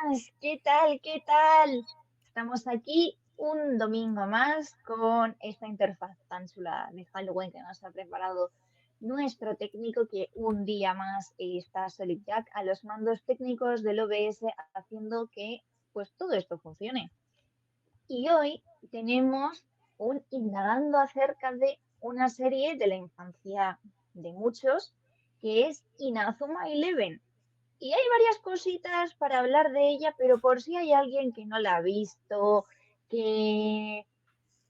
buenas, ¿qué tal? ¿Qué tal? Estamos aquí un domingo más con esta interfaz tan chula de Halloween que nos ha preparado nuestro técnico que un día más está Solid Jack a los mandos técnicos del OBS haciendo que pues todo esto funcione. Y hoy tenemos un indagando acerca de una serie de la infancia de muchos que es Inazuma Eleven. Y hay varias cositas para hablar de ella, pero por si hay alguien que no la ha visto, que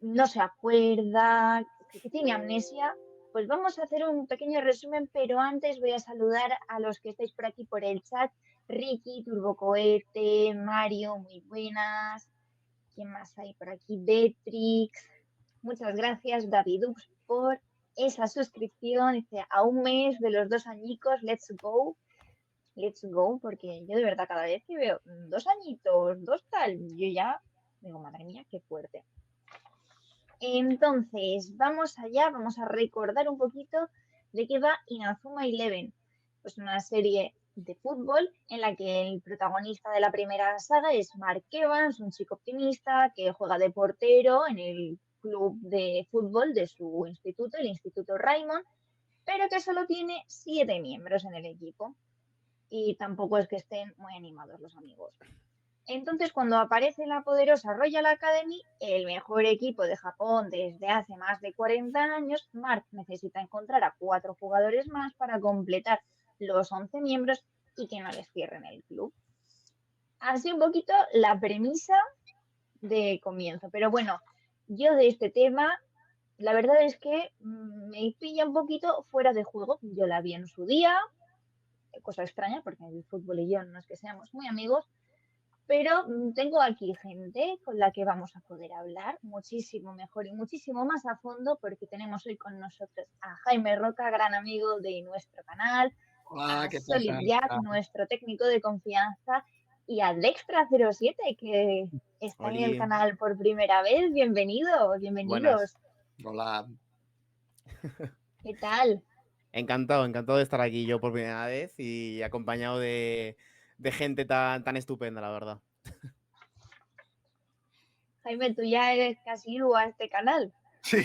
no se acuerda, que tiene amnesia, pues vamos a hacer un pequeño resumen, pero antes voy a saludar a los que estáis por aquí por el chat. Ricky, Turbocohete, Mario, muy buenas. ¿Quién más hay por aquí? Betrix. Muchas gracias, Davidux, por esa suscripción. Dice, a un mes de los 2 añicos, let's go. Let's go, porque yo de verdad cada vez que veo 2 añitos, dos tal, yo ya digo, madre mía, qué fuerte. Entonces, vamos allá, vamos a recordar un poquito de qué va Inazuma Eleven. Pues una serie de fútbol en la que el protagonista de la primera saga es Mark Evans, un chico optimista que juega de portero en el club de fútbol de su instituto, el Instituto Raymond, pero que solo tiene 7 miembros en el equipo y tampoco es que estén muy animados los amigos. Entonces, cuando aparece la poderosa Royal Academy, el mejor equipo de Japón desde hace más de 40 años, Mark necesita encontrar a 4 jugadores más para completar los 11 miembros y que no les cierren el club. Así un poquito la premisa de comienzo. Pero bueno, yo de este tema, la verdad es que me pilla un poquito fuera de juego. Yo la vi en su día, cosa extraña, porque el fútbol y yo no es que seamos muy amigos, pero tengo aquí gente con la que vamos a poder hablar muchísimo mejor y muchísimo más a fondo, porque tenemos hoy con nosotros a Jaime Roca, gran amigo de nuestro canal, Hola, a ¿qué pasa? Solid Jack, nuestro técnico de confianza, y a Dextra07, que está en el Oli, canal por primera vez. Bienvenido, buenas. bienvenidos. Hola. ¿Qué tal? Encantado de estar aquí yo por primera vez y acompañado de gente tan estupenda, la verdad. Jaime, tú ya eres casi a este canal. Sí,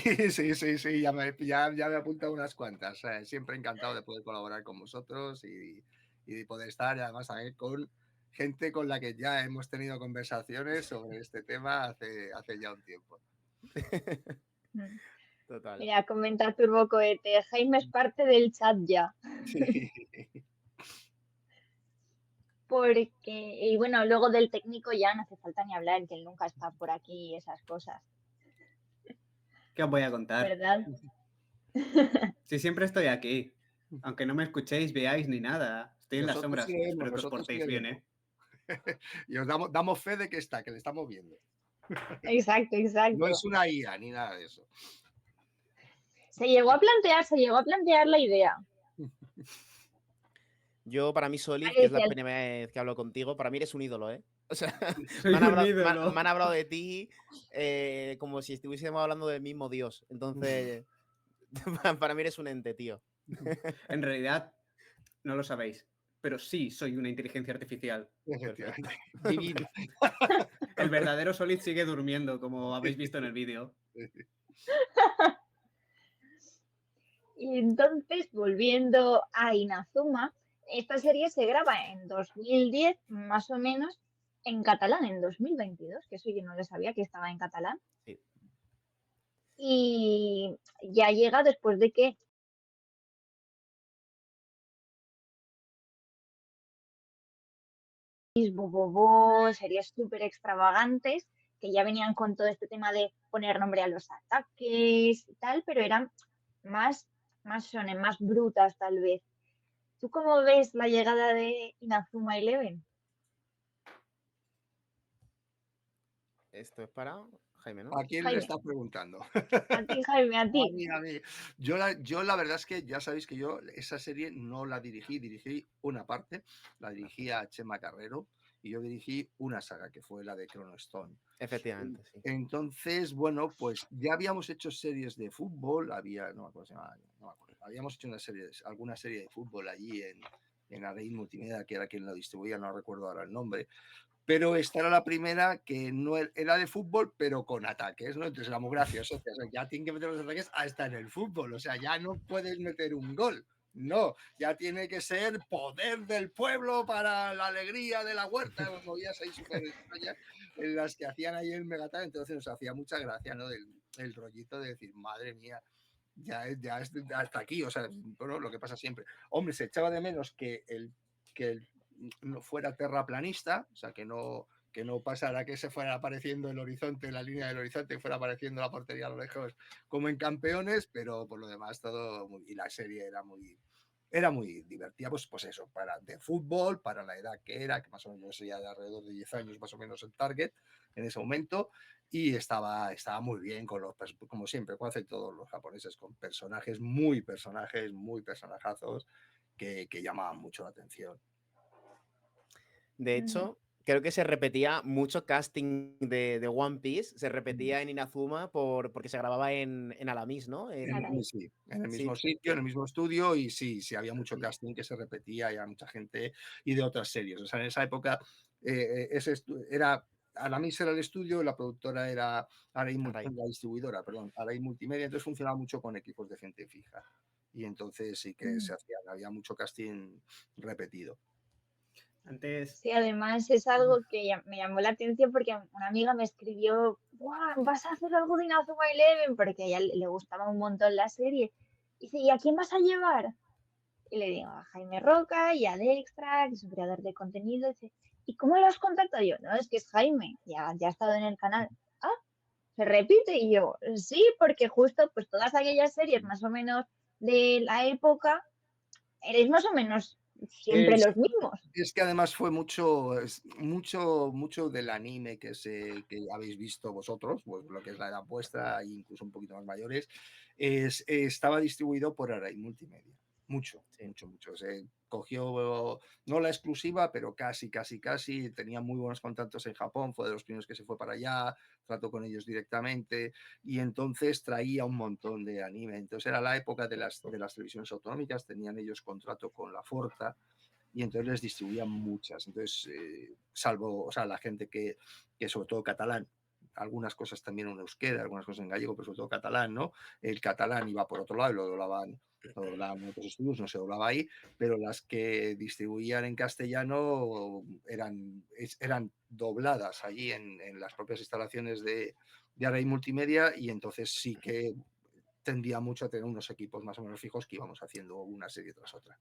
ya me he apuntado unas cuantas. Siempre encantado de poder colaborar con vosotros y de poder estar, y además también con gente con la que ya hemos tenido conversaciones sobre este tema hace ya un tiempo. Total. Mira, comenta Turbocohete, Jaime es parte del chat ya. Sí. Porque, y bueno, luego del técnico ya no hace falta ni hablar, que él nunca está por aquí y esas cosas, ¿Qué os voy a contar? ¿verdad? Si siempre estoy aquí, aunque no me escuchéis, veáis ni nada. Estoy en las Nosotros sombras. sí vemos, Espero que os nosotros sí portéis bien, vemos. Y os damos fe de que le estamos viendo. Exacto, No exacto. es una IA ni nada de eso. Se llegó a plantear la idea. Yo, para mí, Solid, que es la Parecía primera vez que hablo contigo, para mí eres un ídolo, ¿eh? O sea, Soy un ídolo. me han hablado de ti como si estuviésemos hablando del mismo Dios. Entonces, para mí eres un ente, tío. En realidad, no lo sabéis, pero sí soy una inteligencia artificial. Efectivamente. Divino. El verdadero Solid sigue durmiendo, como habéis visto en el vídeo. Y entonces, volviendo a Inazuma, esta serie se graba en 2010, más o menos, en catalán, en 2022, que eso yo no lo sabía que estaba en catalán. Sí. Y ya llega después de que series súper extravagantes que ya venían con todo este tema de poner nombre a los ataques y tal, pero eran más shonen, más brutas tal vez. ¿Tú cómo ves la llegada de Inazuma Eleven? Esto es para Jaime, ¿no? ¿A quién le Jaime, estás preguntando? a ti, Jaime, a ti. A mí. Yo la verdad es que ya sabéis que yo esa serie no la dirigí una parte, la dirigí a Chema Carrero y yo dirigí una saga que fue la de Chrono Stone. Efectivamente, sí. Entonces, bueno, pues ya habíamos hecho series de fútbol, no me acuerdo, habíamos hecho alguna serie de fútbol allí en Arreín Multimedia, que era quien lo distribuía, no recuerdo ahora el nombre. pero esta era la primera que no era de fútbol, pero con ataques, ¿no? Entonces era muy gracioso. O sea, ya tienen que meter los ataques hasta en el fútbol. O sea, ya no puedes meter un gol. No, ya tiene que ser poder del pueblo para la alegría de la huerta. Movías ahí súper extrañas en las que hacían ahí el Megatán. Entonces nos hacía mucha gracia, ¿no? El rollito de decir, madre mía, ya es hasta aquí. O sea, bueno, lo que pasa siempre. Hombre, se echaba de menos que no fuera terraplanista, o sea, que no pasara que se fuera apareciendo el horizonte, la línea del horizonte, que fuera apareciendo la portería a lo lejos como en Campeones, pero por lo demás todo y la serie era muy divertida, pues eso, de fútbol, para la edad que era, que más o menos yo sería de alrededor de 10 años más o menos el target en ese momento, y estaba muy bien, como siempre, como hacen todos los japoneses, con personajes muy personajazos que llamaban mucho la atención. De hecho, creo que se repetía mucho casting de One Piece, se repetía en Inazuma porque se grababa en Alamis, ¿no? Sí, en el mismo sitio, en el mismo estudio, y sí, había mucho casting que se repetía, y había mucha gente y de otras series. O sea, en esa época era Alamis era el estudio, la productora era Arai, la distribuidora, perdón, Arai Multimedia, entonces funcionaba mucho con equipos de gente fija. Y entonces sí que había mucho casting repetido. Antes. Sí, además es algo que me llamó la atención porque una amiga me escribió, ¿vas a hacer algo de Inazuma Eleven? Porque a ella le gustaba un montón la serie. Y dice, ¿y a quién vas a llevar? Y le digo, a Jaime Roca y a Dextra, que es un creador de contenido. Y dice, ¿y cómo lo has contactado? Yo, no, es que es Jaime, ya ha estado en el canal. Ah, se repite. Y yo, sí, porque justo pues todas aquellas series más o menos de la época, eres más o menos siempre los mismos. Es que además fue mucho del anime que habéis visto vosotros, pues lo que es la edad vuestra, e incluso un poquito más mayores, estaba distribuido por Arai Multimedia. Mucho. Se cogió, no la exclusiva, pero casi. Tenía muy buenos contactos en Japón, fue de los primeros que se fue para allá, trató con ellos directamente, y entonces traía un montón de anime. Entonces era la época de las televisiones autonómicas, tenían ellos contrato con la Forza, y entonces les distribuían muchas. Entonces, salvo, o sea, la gente que sobre todo catalán, algunas cosas también en euskera, algunas cosas en gallego, pero sobre todo catalán, ¿no? El catalán iba por otro lado y lo doblaban en otros estudios, no se doblaba ahí, pero las que distribuían en castellano eran dobladas allí en las propias instalaciones de Arai Multimedia, y entonces sí que tendía mucho a tener unos equipos más o menos fijos que íbamos haciendo una serie tras otra.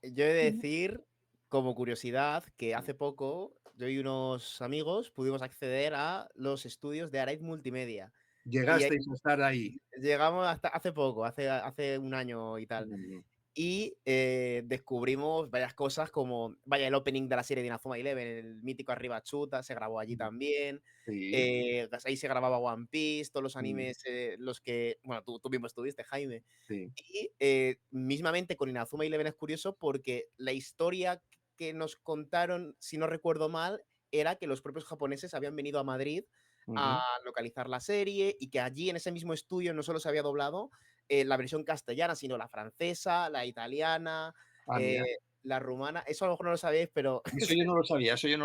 Yo he de decir, como curiosidad, que hace poco yo y unos amigos pudimos acceder a los estudios de Arai Multimedia. Llegasteis a estar ahí. Llegamos hasta hace poco, hace un año y tal. Y descubrimos varias cosas como, el opening de la serie de Inazuma Eleven, el mítico Arriba Chuta, se grabó allí también. Sí. Ahí se grababa One Piece, todos los animes, los que, bueno, tú mismo estuviste, Jaime. Sí. Y mismamente con Inazuma Eleven es curioso porque la historia que nos contaron, si no recuerdo mal, era que los propios japoneses habían venido a Madrid a localizar la serie, y que allí en ese mismo estudio no solo se había doblado la versión castellana, sino la francesa, la italiana, la rumana. Eso a lo mejor no lo sabéis, pero... Eso yo no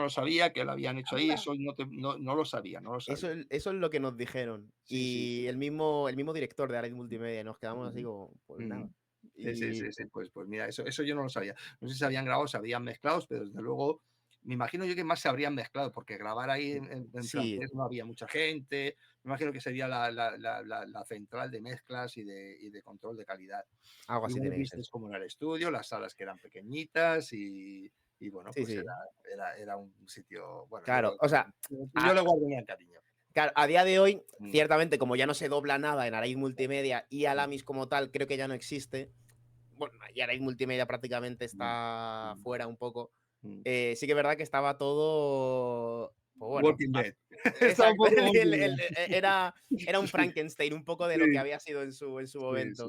lo sabía, que lo habían hecho ahí, eso no lo sabía. Eso es lo que nos dijeron. Sí. El mismo director de Arai Multimedia, nos quedamos así como, pues nada. Sí. Pues mira, eso yo no lo sabía. No sé si se habían grabado, se habían mezclado, pero desde luego me imagino yo que más se habrían mezclado, porque grabar ahí en francés no había mucha gente. Me imagino que sería la central de mezclas y de control de calidad. Algo así tiene que ser. Visteis como era el estudio, las salas que eran pequeñitas, y bueno, pues era un sitio... Bueno, claro, o sea... Yo le guardo un cariño. Claro, a día de hoy, ciertamente, como ya no se dobla nada en Arai Multimedia y Alamis como tal, creo que ya no existe. Bueno, y Arai Multimedia prácticamente está fuera un poco. Sí que es verdad que estaba todo... Pues bueno, Walking Dead. Exacto, era un Frankenstein un poco de lo que había sido en su momento.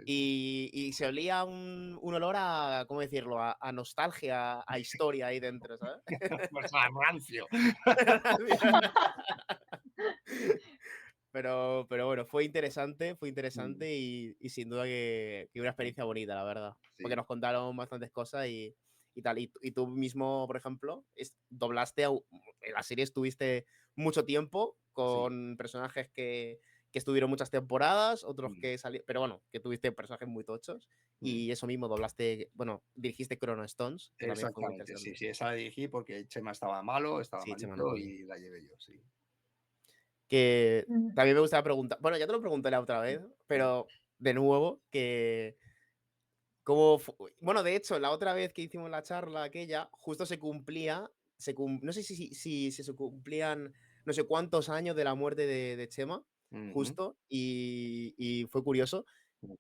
Y se olía un olor a, ¿cómo decirlo? A nostalgia, a historia ahí dentro, ¿sabes? Pues a rancio. Pero bueno, fue interesante y sin duda que una experiencia bonita, la verdad. Porque nos contaron bastantes cosas y y tal. Y tú mismo, por ejemplo, doblaste, en la serie estuviste mucho tiempo con personajes que estuvieron muchas temporadas, otros que salieron, pero bueno, que tuviste personajes muy tochos y eso mismo doblaste, bueno, dirigiste Chrono Stones, que también fue muy Exactamente, interesante. sí, esa la dirigí porque Chema estaba malo, estaba Sí, Chema no malito podía. y la llevé yo, sí. Que Mm. también me gustaría preguntar, bueno, ya te lo pregunté la otra vez, pero de nuevo, que bueno, de hecho, la otra vez que hicimos la charla aquella, justo se cumplía, no sé si se cumplían no sé cuántos años de la muerte de Chema, justo, y fue curioso.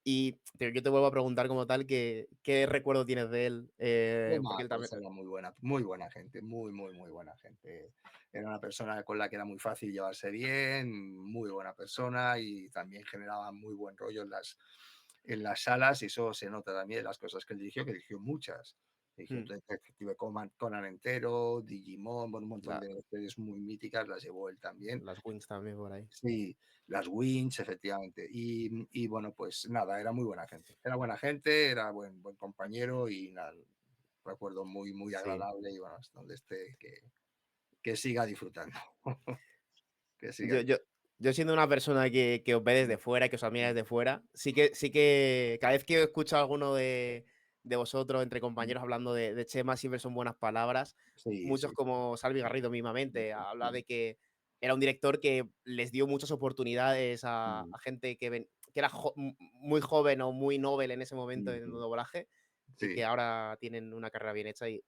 Y yo te vuelvo a preguntar como tal, ¿qué recuerdo tienes de él? Porque él también... Pues era muy buena gente, muy buena gente. Era una persona con la que era muy fácil llevarse bien, muy buena persona y también generaba muy buen rollo en las salas y eso se nota también de las cosas que él dirigió muchas. Dirigió Detective Conan entero, Digimon, bueno, un montón de series muy míticas las llevó él también. Las Wings también por ahí. Sí, las Wings, efectivamente. Y bueno, pues nada, era muy buena gente. Era buena gente, era buen compañero y nada, recuerdo muy agradable y bueno, hasta donde esté, que siga disfrutando. Que siga. Yo siendo una persona que os ve desde fuera, que os admira desde fuera, sí que cada vez que escucho a alguno de vosotros, entre compañeros, hablando de Chema, siempre son buenas palabras. Sí, Muchos como Salvi Garrido mismamente, habla de que era un director que les dio muchas oportunidades a gente que era muy joven o muy novel en ese momento en el doblaje y que ahora tienen una carrera bien hecha y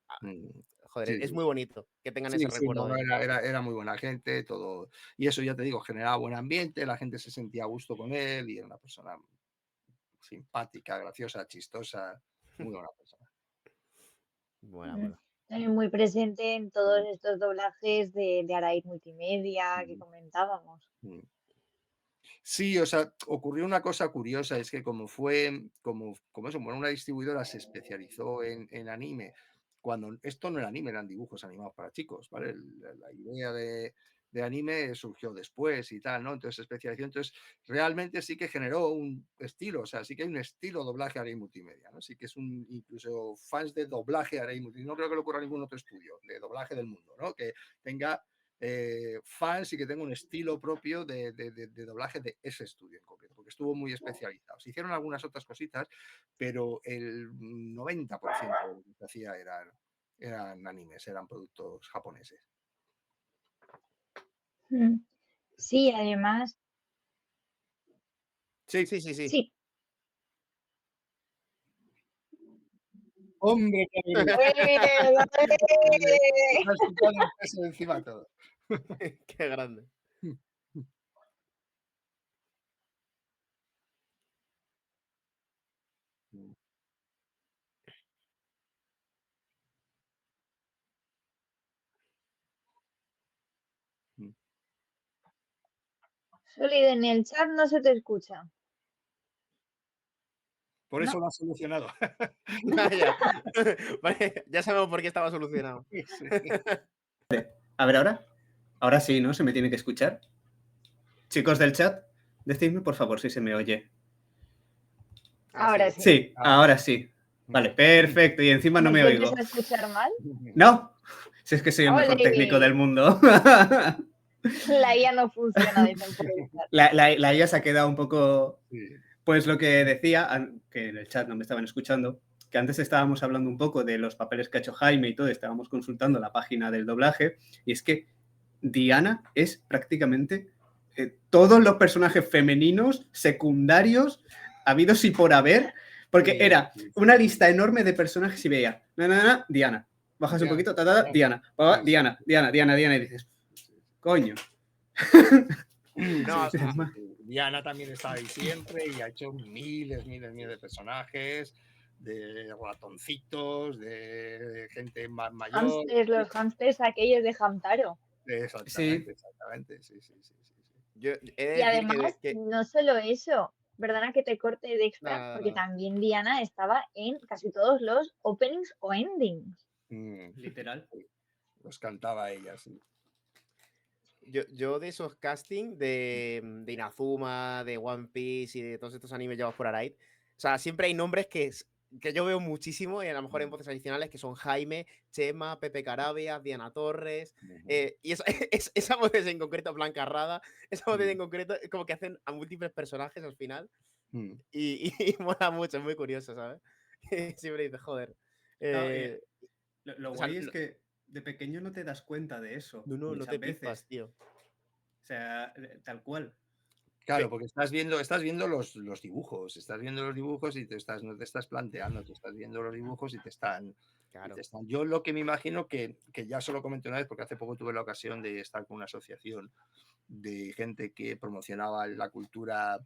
joder, es muy bonito que tengan ese recuerdo no, de él. era muy buena gente, todo. Y eso ya te digo, generaba buen ambiente, la gente se sentía a gusto con él y era una persona simpática, graciosa, chistosa, muy buena persona. Buena. También muy presente en todos estos doblajes de Araiz Multimedia que comentábamos. Sí, o sea, ocurrió una cosa curiosa, es que como eso, bueno, una distribuidora se especializó en anime, cuando esto no era anime, eran dibujos animados para chicos, ¿vale? La idea de anime surgió después y tal, ¿no? Entonces se especializó, entonces realmente sí que generó un estilo, o sea, sí que hay un estilo doblaje Araiz Multimedia, ¿no? Sí que es incluso fans de doblaje Araiz Multimedia, no creo que le ocurra a ningún otro estudio de doblaje del mundo, ¿no? Que tenga fans y que tenga un estilo propio de doblaje de ese estudio en concreto, porque estuvo muy especializado. Se hicieron algunas otras cositas, pero el 90% de lo que se hacía eran animes, eran productos japoneses. Sí, además. Sí. Sí. ¡Hombre! ¡Qué has quitado el peso de encima todo! ¡Qué grande! Solid, en el chat no se te escucha. Por eso lo has solucionado. Vale, ya sabemos por qué estaba solucionado. Sí. A ver, ahora. Ahora sí, ¿no? Se me tiene que escuchar. Chicos del chat, decidme por favor si se me oye. Ahora sí. Sí, ahora sí. Vale, perfecto. Y encima no ¿Me me vuelves oigo. a escuchar mal? No, si es que soy el mejor ¡Ole! técnico del mundo. La IA no funciona, dicen por el chat. La IA se ha quedado un poco... Pues lo que decía, que en el chat no me estaban escuchando, que antes estábamos hablando un poco de los papeles que ha hecho Jaime y todo, estábamos consultando la página del doblaje, y es que Diana es prácticamente todos los personajes femeninos, secundarios, habidos y por haber, porque era una lista enorme de personajes y veía, Diana, bajas un poquito, Diana, Diana, y dices, coño. No, Diana también está ahí siempre y ha hecho miles de personajes, de ratoncitos, de gente más mayor. Hamsters, los hamsters aquellos de Hamtaro. Exactamente. Sí. Y además, no solo eso, perdona que te corte de extra, porque también Diana estaba en casi todos los openings o endings. Literal. Los cantaba ella, sí. Yo de esos castings de Inazuma, de One Piece y de todos estos animes llevados por Araiz, o sea, siempre hay nombres que que yo veo muchísimo, y a lo mejor en voces adicionales, que son Jaime, Chema, Pepe Carabias, Diana Torres, y esa voces en concreto, Blanca Rada, esa voces en concreto es como que hacen a múltiples personajes al final, y mola mucho, es muy curioso, ¿sabes? Siempre dices, joder. Lo o sea, guay es que de pequeño no te das cuenta de eso no te muchas veces. pipas, tío. O sea, tal cual. Claro, porque estás viendo los dibujos, y no te estás planteando, te estás viendo los dibujos y te están. Claro. Yo lo que me imagino que ya solo comenté una vez, porque hace poco tuve la ocasión de estar con una asociación de gente que promocionaba la cultura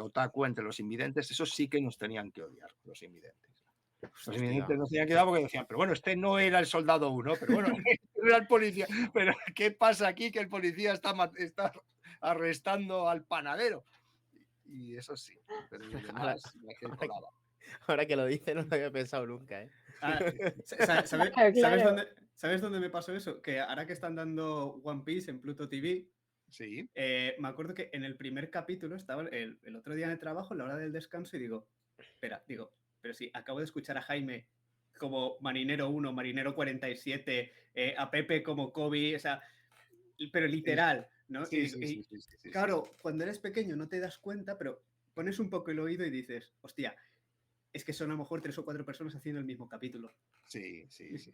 otaku entre los invidentes, eso sí que nos tenían que odiar, los invidentes. Los invidentes nos tenían que odiar porque decían, pero bueno, este no era el soldado 1, pero bueno, era el policía. Pero ¿qué pasa aquí? Que el policía está arrestando al panadero. Y eso sí, pero lo demás me colaba. Ahora que lo dice, no lo había pensado nunca, ¿eh? ¿Sabes dónde me pasó eso? Que ahora que están dando One Piece en Pluto TV, sí. Me acuerdo que en el primer capítulo estaba el otro día en el trabajo, en la hora del descanso, y digo, pero sí, acabo de escuchar a Jaime como Marinero 1, Marinero 47, a Pepe como Kobe, o sea, pero literal, ¿no? Sí, claro, cuando eres pequeño no te das cuenta, pero pones un poco el oído y dices, hostia, es que son a lo mejor 3 o 4 personas haciendo el mismo capítulo. Sí.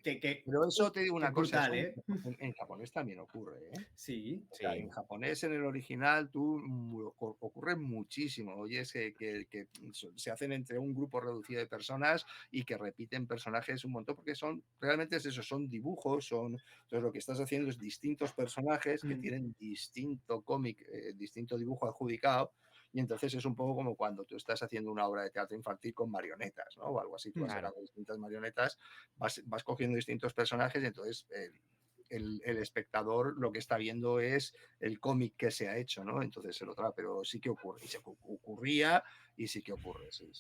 Pero eso te digo una cosa, brutal, en japonés también ocurre, ¿eh? Sí. O sea, en japonés, en el original, ocurre muchísimo. Oyes que se hacen entre un grupo reducido de personas y que repiten personajes un montón, porque realmente es eso, son dibujos, entonces lo que estás haciendo es distintos personajes que tienen distinto cómic, distinto dibujo adjudicado. Y entonces es un poco como cuando tú estás haciendo una obra de teatro infantil con marionetas, ¿no? O algo así, tú vas sacando distintas marionetas, vas cogiendo distintos personajes y entonces el espectador lo que está viendo es el cómic que se ha hecho, ¿no? Entonces se lo trae, pero sí que ocurre, y se ocurría y sí que ocurre, sí.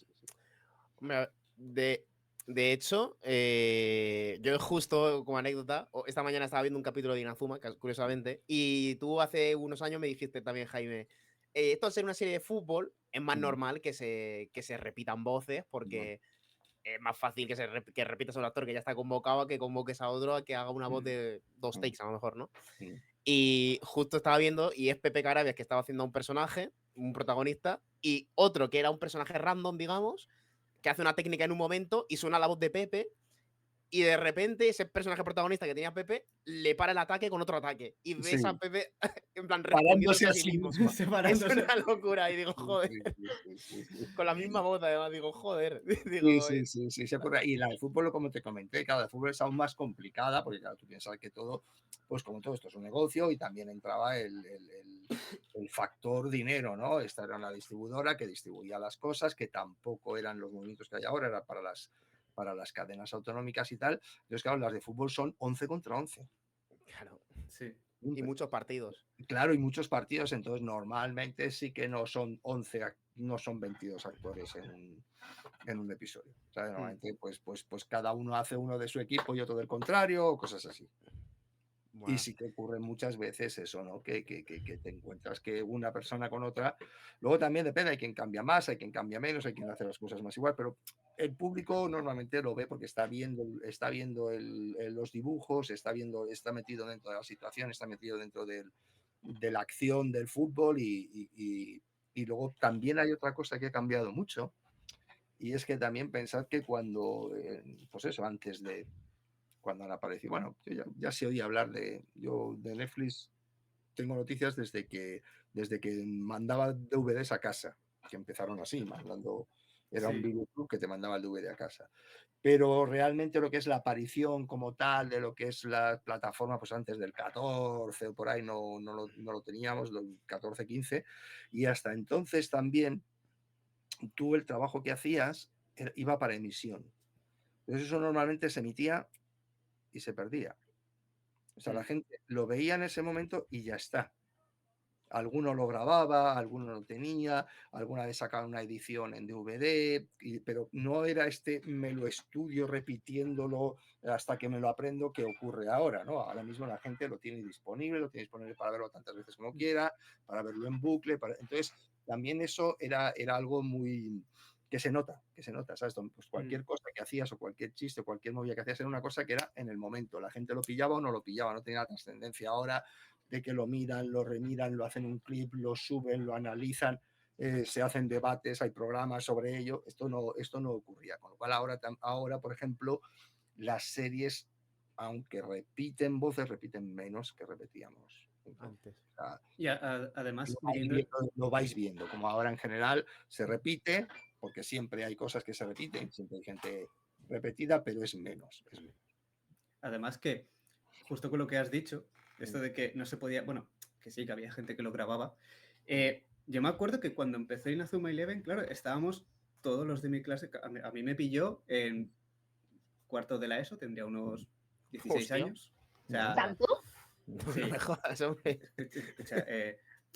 De hecho, yo justo como anécdota, esta mañana estaba viendo un capítulo de Inazuma, curiosamente, y tú hace unos años me dijiste también, Jaime, esto al ser una serie de fútbol es más normal que se repitan voces porque es más fácil que repitas a un actor que ya está convocado a que convoques a otro a que haga una voz de 2 takes a lo mejor, ¿no? Y justo estaba viendo y es Pepe Carabias que estaba haciendo a un personaje, un protagonista, y otro que era un personaje random, digamos, que hace una técnica en un momento y suena la voz de Pepe y de repente ese personaje protagonista que tenía Pepe le para el ataque con otro ataque y ves a Pepe en plan respondiéndose a sí mismo. Es una locura y digo, joder. Con la misma voz además, digo, joder. Sí, se ocurre. Y la de fútbol, como te comenté, cada de fútbol es aún más complicada porque claro, tú piensas que todo, pues como todo esto es un negocio y también entraba el factor dinero, ¿no? Esta era una distribuidora que distribuía las cosas, que tampoco eran los movimientos que hay ahora, era para las cadenas autonómicas y tal. Entonces, claro, las de fútbol son 11 contra 11. Claro, sí. Y muchos partidos. Claro, y muchos partidos, entonces normalmente sí que no son 11, no son 22 actores en un episodio. O sea, normalmente pues cada uno hace uno de su equipo y otro del contrario, o cosas así. Bueno. Y sí que ocurre muchas veces eso, ¿no? Que te encuentras que una persona con otra. Luego también depende, hay quien cambia más, hay quien cambia menos, hay quien hace las cosas más igual, pero el público normalmente lo ve porque está viendo los dibujos, está metido dentro de la situación, está metido dentro de la acción del fútbol y luego también hay otra cosa que ha cambiado mucho y es que también pensad que cuando, pues eso, antes de cuando han aparecido. Bueno, yo ya se oía hablar de Netflix, tengo noticias desde que mandaba DVDs a casa, que empezaron así, mandando, era un videoclub que te mandaba el DVD a casa. Pero realmente lo que es la aparición como tal de lo que es la plataforma, pues antes del 14 o por ahí no lo teníamos, el 14, 15, y hasta entonces también tú el trabajo que hacías iba para emisión. Entonces eso normalmente se emitía y se perdía. O sea, la gente lo veía en ese momento y ya está. Alguno lo grababa, alguno lo tenía, alguna vez sacaban una edición en DVD, pero no era me lo estudio repitiéndolo hasta que me lo aprendo que ocurre ahora, ¿no? Ahora mismo la gente lo tiene disponible para verlo tantas veces como quiera, para verlo en bucle. Entonces, también eso era algo muy, que se nota, ¿sabes? Pues cualquier cosa que hacías o cualquier chiste o cualquier movida que hacías era una cosa que era en el momento. La gente lo pillaba o no lo pillaba, no tenía la trascendencia ahora de que lo miran, lo remiran, lo hacen un clip, lo suben, lo analizan, se hacen debates, hay programas sobre ello. Esto no ocurría. Con lo cual ahora, por ejemplo, las series, aunque repiten voces, repiten menos que repetíamos antes. O sea, Y además, lo vais viendo, como ahora en general se repite, porque siempre hay cosas que se repiten, siempre hay gente repetida, pero es menos. Además que, justo con lo que has dicho, esto de que no se podía, bueno, que sí, que había gente que lo grababa. Yo me acuerdo que cuando empezó Inazuma Eleven, claro, estábamos todos los de mi clase, a mí me pilló en cuarto de la ESO, tendría unos 16 Hostia. años. O sea, ¿Tanto? Sí. No me jodas, hombre. O sea,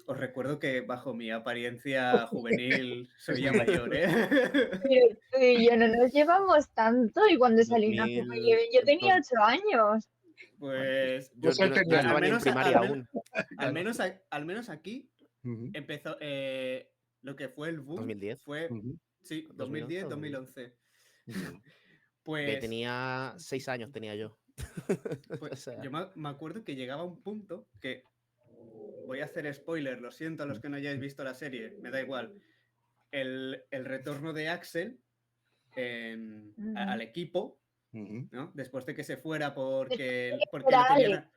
os recuerdo que bajo mi apariencia juvenil soy ya mayor, ¿eh? Pero tú y yo no nos llevamos tanto y cuando salió Inazuma Eleven yo tenía 8 años. Pues yo no estaba ni en primaria aún. Al menos aquí empezó lo que fue el boom. 2010. Fue, sí, 2010, 2011. Pues tenía 6 años, tenía yo. Pues, o sea, yo me acuerdo que llegaba un punto que, voy a hacer spoiler, lo siento a los que no hayáis visto la serie, me da igual, el retorno de Axel al equipo, ¿no? Después de que se fuera porque no tenía...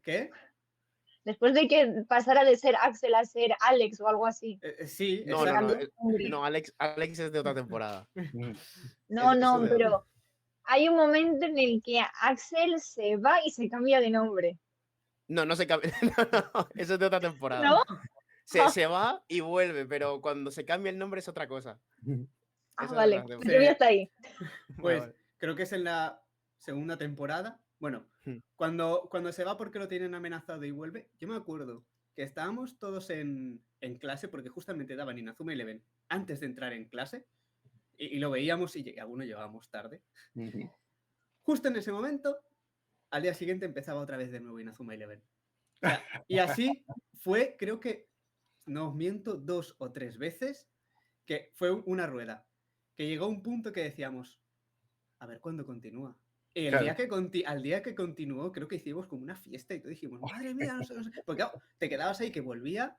¿Qué? Después de que pasara de ser Axel a ser Alex o algo así. Sí, no, Alex es de otra temporada. No, pero hay un momento en el que Axel se va y se cambia de nombre. No se cambia. No, eso es de otra temporada. ¿No? Se va y vuelve, pero cuando se cambia el nombre es otra cosa. Vale, pues yo voy hasta ahí. Pues creo que es en la segunda temporada. Bueno, cuando se va porque lo tienen amenazado y vuelve, yo me acuerdo que estábamos todos en clase porque justamente daban Inazuma Eleven antes de entrar en clase y lo veíamos y algunos llegábamos tarde. Justo en ese momento, al día siguiente empezaba otra vez de nuevo Inazuma Eleven. O sea, y así fue, creo que, no os miento, 2 o 3 veces que fue una rueda. Que llegó un punto que decíamos, a ver cuándo continúa. Y al día que continuó, creo que hicimos como una fiesta y todos dijimos, madre mía, no sé. Porque claro, te quedabas ahí que volvía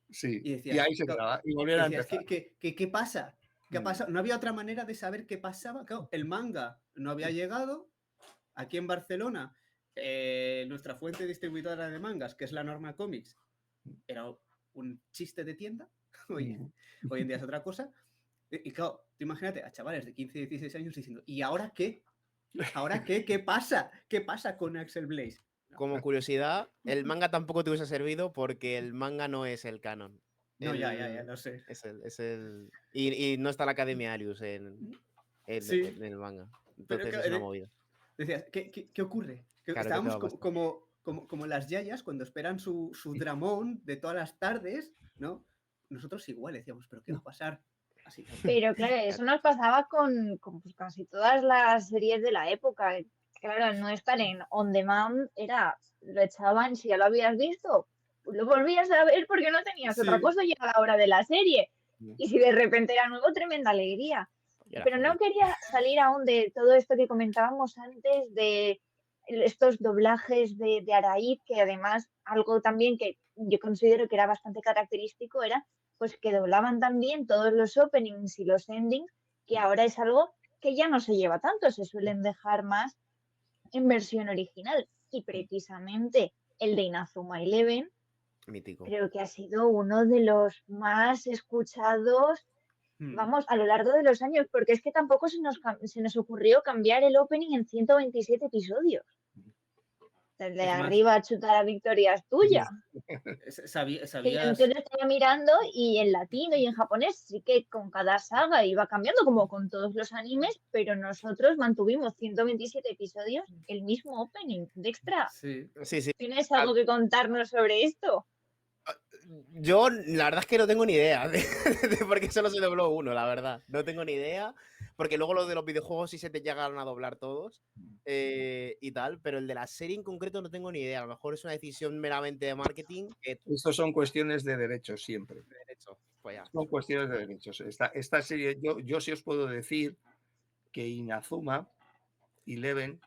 y decías, y ahí se quedaba, y volvía a empezar. ¿Qué pasa? ¿Qué ha pasado? No había otra manera de saber qué pasaba. Claro, el manga no había llegado. Aquí en Barcelona, nuestra fuente distribuidora de mangas, que es la Norma Comics, era un chiste de tienda. Hoy en día es otra cosa. Y claro, tú imagínate a chavales de 15, 16 años diciendo, ¿y ahora qué? ¿Ahora qué? ¿Qué pasa? ¿Qué pasa con Axel Blaze? Como curiosidad, el manga tampoco te hubiese servido porque el manga no es el canon. No, ya, lo sé. Y no está la Academia Arius en el manga. Entonces es una movida. Decías, ¿qué ocurre? Claro, estábamos como las yayas cuando esperan su dramón de todas las tardes, ¿no? Nosotros igual decíamos, ¿pero qué va a pasar? Así. Pero claro, eso nos pasaba con pues, casi todas las series de la época. Claro, no estar en on demand lo echaban, si ya lo habías visto, lo volvías a ver porque no tenías otra cosa y era la hora de la serie. Y si de repente era nuevo, tremenda alegría. Pero no quería salir aún de todo esto que comentábamos antes, de estos doblajes de Araiz, que además algo también que yo considero que era bastante característico era pues que doblaban también todos los openings y los endings, que ahora es algo que ya no se lleva tanto, se suelen dejar más en versión original. Y precisamente el de Inazuma Eleven, mítico, creo que ha sido uno de los más escuchados, vamos, a lo largo de los años, porque es que tampoco se nos ocurrió cambiar el opening en 127 episodios. De arriba a chutar a victorias tuya. ¿Sabías? Yo lo estaba mirando y en latino y en japonés sí que con cada saga iba cambiando como con todos los animes, pero nosotros mantuvimos 127 episodios el mismo opening de extra. Sí. ¿Tienes algo que contarnos sobre esto? Yo la verdad es que no tengo ni idea de por qué solo se dobló uno, la verdad. No tengo ni idea, porque luego los de los videojuegos sí se te llegaron a doblar todos y tal, pero el de la serie en concreto no tengo ni idea. A lo mejor es una decisión meramente de marketing. Estos son cuestiones de derechos siempre. Pues ya. Son cuestiones de derechos. Esta serie, yo sí os puedo decir que Inazuma Eleven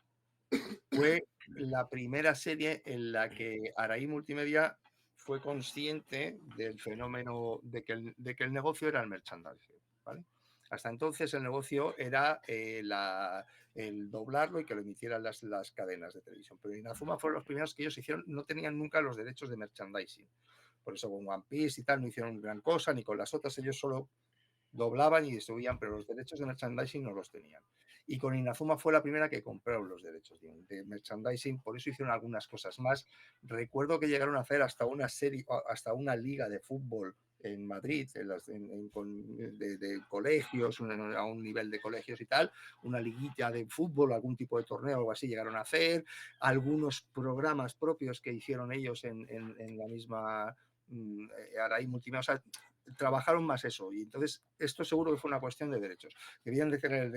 fue la primera serie en la que Arai Multimedia fue consciente del fenómeno de que el negocio era el merchandising, ¿vale? Hasta entonces el negocio era el doblarlo y que lo emitieran las cadenas de televisión. Pero Inazuma fueron los primeros que ellos hicieron, no tenían nunca los derechos de merchandising. Por eso con One Piece y tal no hicieron gran cosa, ni con las otras, ellos solo doblaban y distribuían, pero los derechos de merchandising no los tenían. Y con Inazuma fue la primera que compraron los derechos de merchandising, por eso hicieron algunas cosas más. Recuerdo que llegaron a hacer hasta una serie, hasta una liga de fútbol en Madrid, de colegios, a un nivel de colegios y tal, una liguilla de fútbol, algún tipo de torneo, algo así llegaron a hacer, algunos programas propios que hicieron ellos en la misma Arai Multimedia, o sea, trabajaron más eso, y entonces esto seguro que fue una cuestión de derechos. Debían de tener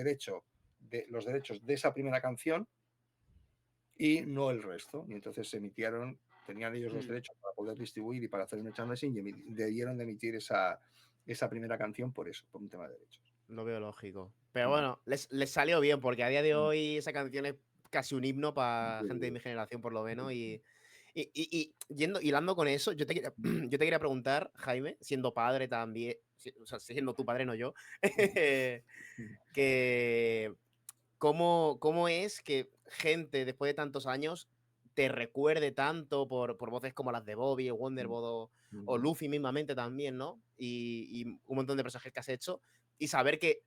los derechos de esa primera canción y no el resto, y entonces se emitieron, tenían ellos los derechos para poder distribuir y para hacer el merchandising, y debieron de emitir esa primera canción por eso, por un tema de derechos. Lo veo lógico. Pero bueno, les salió bien, porque a día de hoy esa canción es casi un himno para gente de mi generación, por lo menos, y hilando con eso, yo te quería preguntar, Jaime, siendo padre también, o sea, siendo tu padre, no yo, que ¿cómo es que gente después de tantos años te recuerde tanto por voces como las de Bobby, Wonderbot o Luffy mismamente también, ¿no? Y un montón de personajes que has hecho, y saber que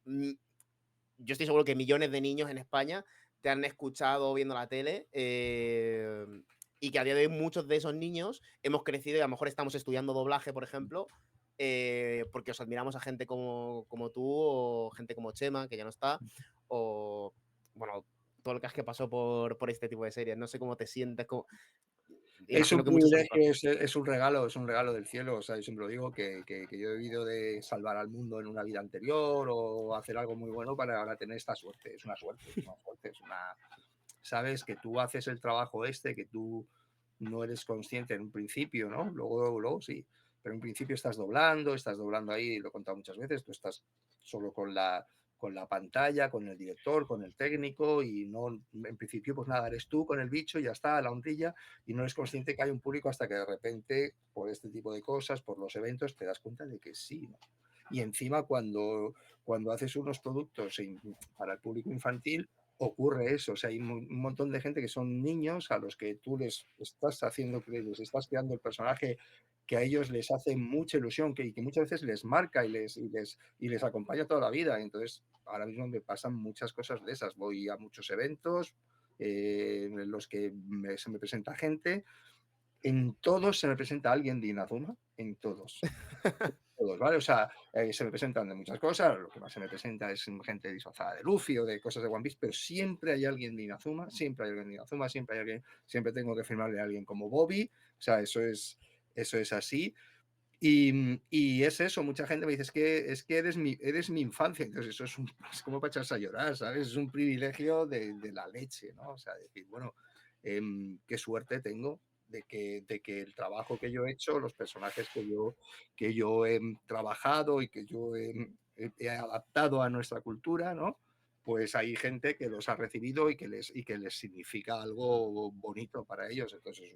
yo estoy seguro que millones de niños en España te han escuchado viendo la tele, y que a día de hoy muchos de esos niños hemos crecido y a lo mejor estamos estudiando doblaje, por ejemplo, porque os admiramos a gente como tú, o gente como Chema, que ya no está, o bueno, todo lo que pasó por este tipo de series. No sé cómo te sientes. Es un privilegio, es un regalo del cielo. O sea, yo siempre lo digo, que yo he debido de salvar al mundo en una vida anterior o hacer algo muy bueno para ahora tener esta suerte. Es una suerte, sabes que tú haces el trabajo que tú no eres consciente en un principio, ¿no? Luego sí, pero en un principio estás doblando ahí, lo he contado muchas veces, tú estás solo con la pantalla, con el director, con el técnico, y no, en principio, pues nada, eres tú con el bicho y ya está, la honrilla, y no eres consciente que hay un público hasta que de repente, por este tipo de cosas, por los eventos, te das cuenta de que sí, ¿no? Y encima cuando haces unos productos para el público infantil, ocurre eso. O sea, hay un montón de gente que son niños a los que tú les estás creando el personaje que a ellos les hace mucha ilusión, que muchas veces les marca y les acompaña toda la vida. Entonces, ahora mismo me pasan muchas cosas de esas. Voy a muchos eventos en los que se me presenta gente. En todos se me presenta alguien de Inazuma, en todos. Todos, ¿vale? O sea, se me presentan de muchas cosas, lo que más se me presenta es gente disfrazada de Luffy o de cosas de One Piece, pero siempre hay alguien de Inazuma, siempre tengo que firmarle a alguien como Bobby, o sea, eso es así. Y es eso, mucha gente me dice, es que eres mi infancia, entonces eso es como para echarse a llorar, ¿sabes? Es un privilegio de la leche, ¿no? O sea, decir, bueno, qué suerte tengo de que el trabajo que yo he hecho, los personajes que yo he trabajado y que yo he adaptado a nuestra cultura, ¿no? Pues hay gente que los ha recibido y que les significa algo bonito para ellos, entonces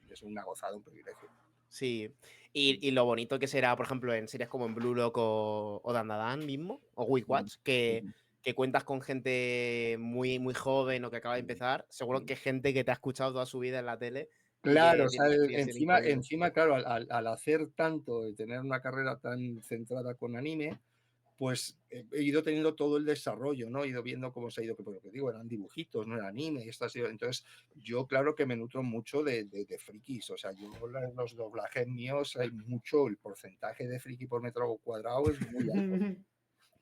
es una gozada, un privilegio. Sí, y lo bonito que será, por ejemplo, en series como en Blue Lock o Dandadan mismo, o Week Watch, que cuentas con gente muy, muy joven o que acaba de empezar, seguro que gente que te ha escuchado toda su vida en la tele. Claro, o sea, encima, claro, al hacer tanto y tener una carrera tan centrada con anime, pues he ido teniendo todo el desarrollo, ¿no? He ido viendo cómo se ha ido, que por lo que digo, eran dibujitos, no era anime, y esto ha sido, entonces yo claro que me nutro mucho de frikis, o sea, yo en los doblajes míos hay mucho, el porcentaje de friki por metro cuadrado es muy alto,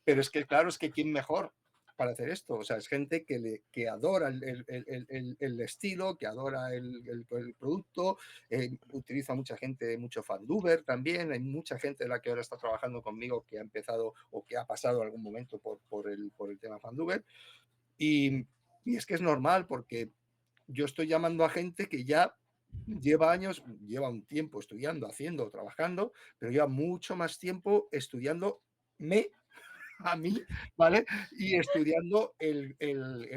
pero es que claro, es que ¿quién mejor para hacer esto? O sea, es gente que adora el estilo, que adora el producto, utiliza mucha gente, mucho fanduber también, hay mucha gente de la que ahora está trabajando conmigo que ha empezado o que ha pasado algún momento por el tema fanduber, y es que es normal porque yo estoy llamando a gente que ya lleva años, lleva un tiempo estudiando, haciendo, trabajando, pero lleva mucho más tiempo estudiándome a mí, ¿vale? Y estudiando el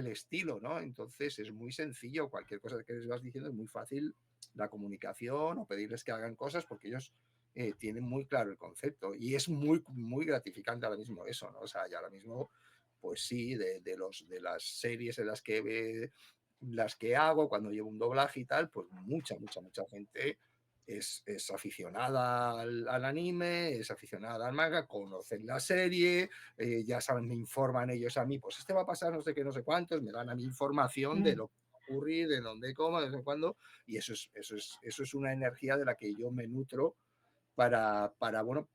estilo, ¿no? Entonces es muy sencillo, cualquier cosa que les vas diciendo es muy fácil la comunicación o pedirles que hagan cosas porque ellos tienen muy claro el concepto y es muy, muy gratificante ahora mismo eso, ¿no? O sea, ya ahora mismo, pues sí, de las series en las que hago cuando llevo un doblaje y tal, pues mucha gente es aficionada al anime, es aficionada al manga, conocen la serie, ya saben, me informan ellos a mí, pues este va a pasar no sé qué, no sé cuántos, me dan a mí información de lo que va a ocurrir, de dónde, cómo, de cuándo, y eso es una energía de la que yo me nutro bueno,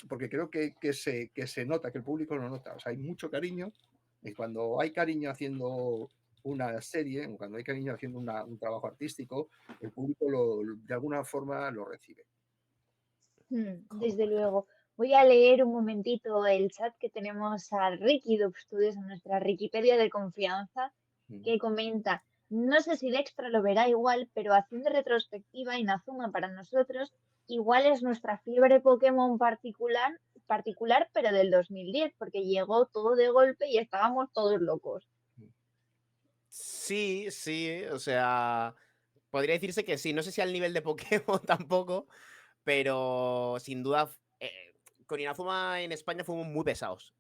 porque creo que se nota, que el público lo nota, o sea, hay mucho cariño, y cuando hay cariño haciendo una serie, o cuando hay cariño haciendo un trabajo artístico, el público de alguna forma lo recibe. Desde luego. Voy a leer un momentito el chat que tenemos a Ricky Dub Studios, a nuestra Wikipedia de confianza, que comenta, no sé si Dextra lo verá igual, pero haciendo retrospectiva, Inazuma para nosotros igual es nuestra fiebre Pokémon particular, pero del 2010, porque llegó todo de golpe y estábamos todos locos. Sí, o sea, podría decirse que sí. No sé si al nivel de Pokémon tampoco, pero sin duda con Inazuma en España fuimos muy pesados.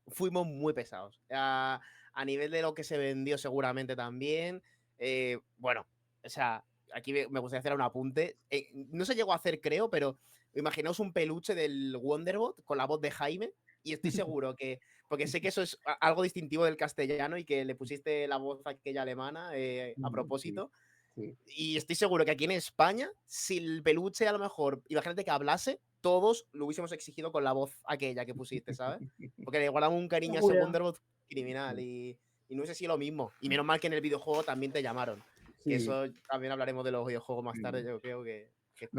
A nivel de lo que se vendió seguramente también. Bueno, o sea, aquí me gustaría hacer un apunte. No se llegó a hacer, creo, pero imaginaos un peluche del Wonderbot con la voz de Jaime y estoy seguro que, porque sé que eso es algo distintivo del castellano y que le pusiste la voz aquella alemana a propósito. Sí. Y estoy seguro que aquí en España, si el peluche a lo mejor, imagínate que hablase, todos lo hubiésemos exigido con la voz aquella que pusiste, ¿sabes? Porque le guardamos un cariño a ese Seguro. Wonderbot criminal y no sé si lo mismo. Y menos mal que en el videojuego también te llamaron. Sí. Que eso también hablaremos de los videojuegos más tarde, yo creo que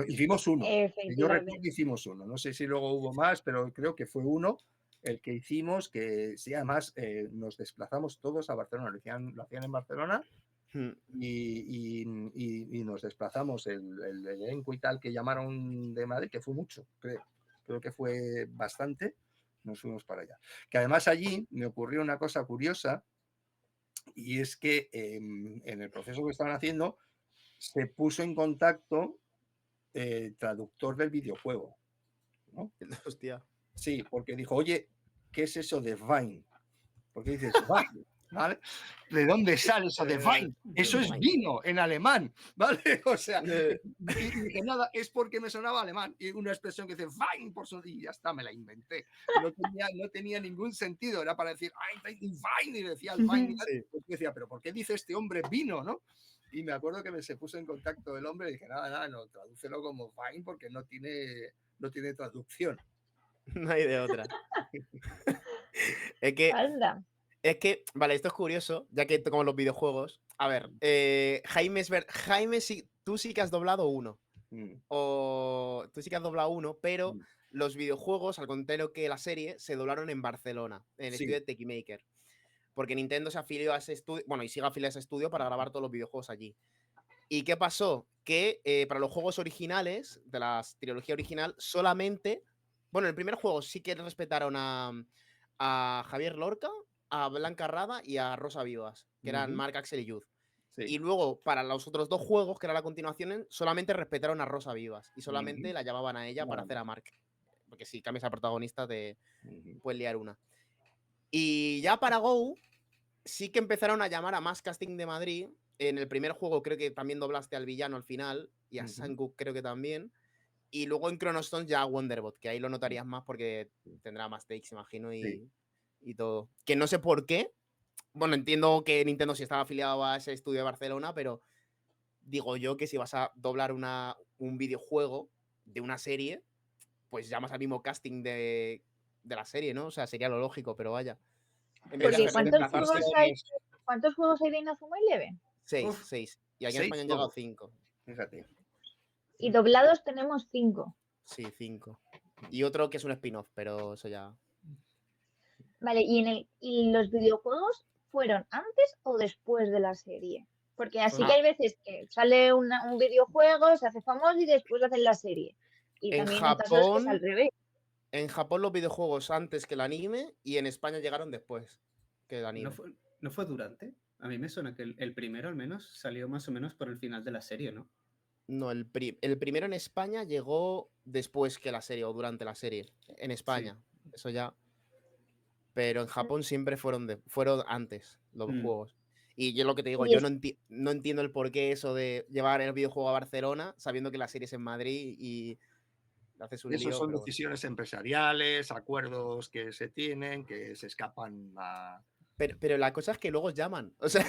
hicimos uno. Yo recuerdo Efectivamente. que hicimos uno. No sé si luego hubo más, pero creo que fue uno el que hicimos, que sí, además nos desplazamos todos a Barcelona. Lo hacían en Barcelona y nos desplazamos el elenco y tal que llamaron de Madrid, que fue mucho, creo que fue bastante. Nos fuimos para allá. Que además allí me ocurrió una cosa curiosa y es que en el proceso que estaban haciendo se puso en contacto traductor del videojuego, ¿no? Hostia. Sí, porque dijo, oye, ¿qué es eso de Vine? Porque dices, Vine, ¿vale? ¿De dónde sale eso de Vine? Eso es vino en alemán, ¿vale? O sea, y dije, nada, es porque me sonaba alemán. Y una expresión que dice, Vine, por su... y ya está, me la inventé. No tenía ningún sentido, era para decir, ay, Vine, y decía el Vine. Sí. Pues decía, pero ¿por qué dice este hombre vino, no? Y me acuerdo que se puso en contacto el hombre y dije, nada, no, tradúcelo como Vine porque no tiene traducción. No hay de otra. Es que, Anda. vale, esto es curioso, ya que como los videojuegos. A ver, Jaime, tú sí que has doblado uno. O tú sí que has doblado uno, pero los videojuegos, al contrario que la serie, se doblaron en Barcelona, en el estudio de Techimaker. Porque Nintendo se afilió a ese estudio, bueno, y sigue afiliado a ese estudio para grabar todos los videojuegos allí. ¿Y qué pasó? Que para los juegos originales, de la trilogía original, solamente. Bueno, en el primer juego sí que respetaron a Javier Lorca, a Blanca Rada y a Rosa Vivas, que eran Mark Axel y Youth. Sí. Y luego, para los otros dos juegos, que era la continuación, solamente respetaron a Rosa Vivas y solamente la llamaban a ella para hacer a Mark. Porque si cambias al protagonista, te puedes liar una. Y ya para Go, sí que empezaron a llamar a más casting de Madrid. En el primer juego creo que también doblaste al villano al final y a Sangoku creo que también. Y luego en Chrono Stones ya a Wonderbot, que ahí lo notarías más porque tendrá más takes, imagino, y todo. Que no sé por qué. Bueno, entiendo que Nintendo sí estaba afiliado a ese estudio de Barcelona, pero digo yo que si vas a doblar un videojuego de una serie, pues llamas al mismo casting de la serie, ¿no? O sea, sería lo lógico, pero vaya. Porque ¿cuántos juegos hay de Inazuma Eleven? 6. Y aquí en España han llegado 5. Fíjate. Y doblados tenemos 5. Sí, 5. Y otro que es un spin-off, pero eso ya. Vale, ¿y los videojuegos fueron antes o después de la serie? Porque así Pues- que hay veces que sale un videojuego, se hace famoso y después hacen la serie. Y En también hay casos que es al Japón, revés. en Japón los videojuegos antes que el anime y en España llegaron después que el anime. ¿No fue durante? A mí me suena que el primero al menos salió más o menos por el final de la serie, ¿no? No, el primero en España llegó después que la serie o durante la serie. En España, eso ya. Pero en Japón siempre fueron antes los juegos. Y yo lo que te digo, Y yo es- no entiendo el porqué eso de llevar el videojuego a Barcelona sabiendo que la serie es en Madrid y haces un Eso lío. son Pero bueno. decisiones empresariales, acuerdos que se tienen, que se escapan a... Pero la cosa es que luego llaman. O sea,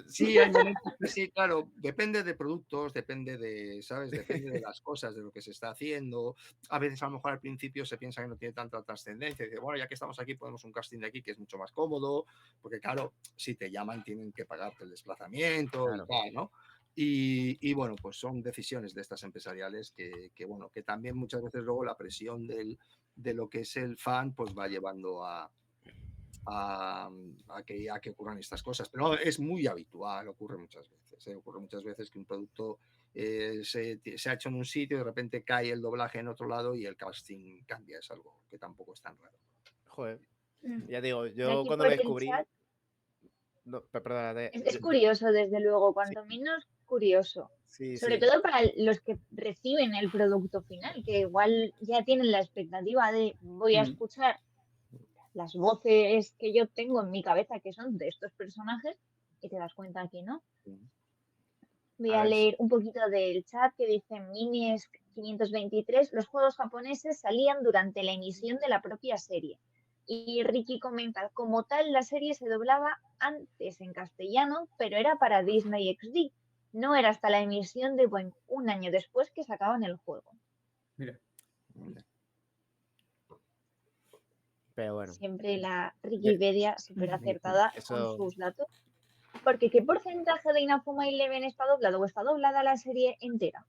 Sí, hay momentos que sí, claro, depende de productos, depende de, ¿sabes? Depende de las cosas, de lo que se está haciendo. A veces a lo mejor al principio se piensa que no tiene tanta trascendencia. Dice, bueno, ya que estamos aquí, ponemos un casting de aquí que es mucho más cómodo, porque claro, si te llaman tienen que pagarte el desplazamiento y claro. tal, ¿no? Y bueno, pues son decisiones de estas empresariales bueno, que también muchas veces luego la presión de lo que es el fan, pues va llevando a que ocurran estas cosas. Pero es muy habitual, ocurre muchas veces. Ocurre muchas veces que un producto se ha hecho en un sitio y de repente cae el doblaje en otro lado y el casting cambia. Es algo que tampoco es tan raro. Joder. Mm. Ya digo, Y yo aquí cuando por lo el descubrí. chat No, perdónate. es curioso, desde luego, Sí, cuanto menos curioso. sí, Sobre sí. todo para los que reciben el producto final, que igual ya tienen la expectativa de voy a escuchar las voces que yo tengo en mi cabeza que son de estos personajes y te das cuenta que no. Voy A a ver, leer un poquito del chat que dice Minies 523. Los juegos japoneses salían durante la emisión de la propia serie. Y Ricky comenta, como tal, la serie se doblaba antes en castellano, pero era para Disney XD. No era hasta la emisión de un año después que sacaban el juego. Mira. pero bueno. Siempre la Wikipedia súper acertada con Eso. sus datos. Porque ¿qué porcentaje de Inazuma Eleven está doblado o está doblada la serie entera?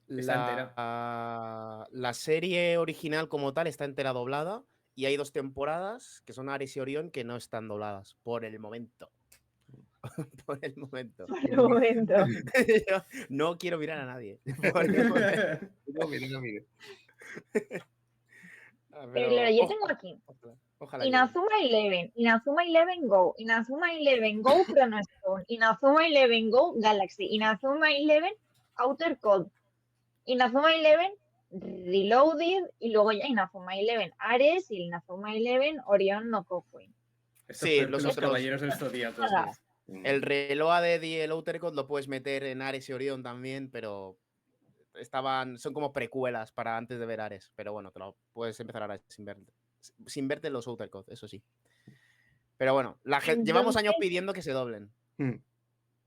Está entera. La serie original como tal está entera doblada y hay 2 temporadas que son Ares y Orión que no están dobladas por el momento. Por el momento. Por el momento. Yo no quiero mirar a nadie. No, mire, no, mire. Pero claro, yo tengo aquí Ojalá llegue. Inazuma Eleven Go, Inazuma Eleven Go Chrono Stone, Inazuma Eleven Go Galaxy, Inazuma Eleven Outer Code, Inazuma Eleven Reloaded y luego ya Inazuma Eleven Ares y Inazuma Eleven Orion no Kokuin. Esto Sí, es los los otros. caballeros del Zodíaco. Sagas. El Reloaded y el Outer Code lo puedes meter en Ares y Orión también, pero son como precuelas para antes de ver Ares. Pero bueno, te lo puedes empezar ahora sin verte los Outer Code, eso sí. Pero bueno, llevamos años pidiendo que se doblen.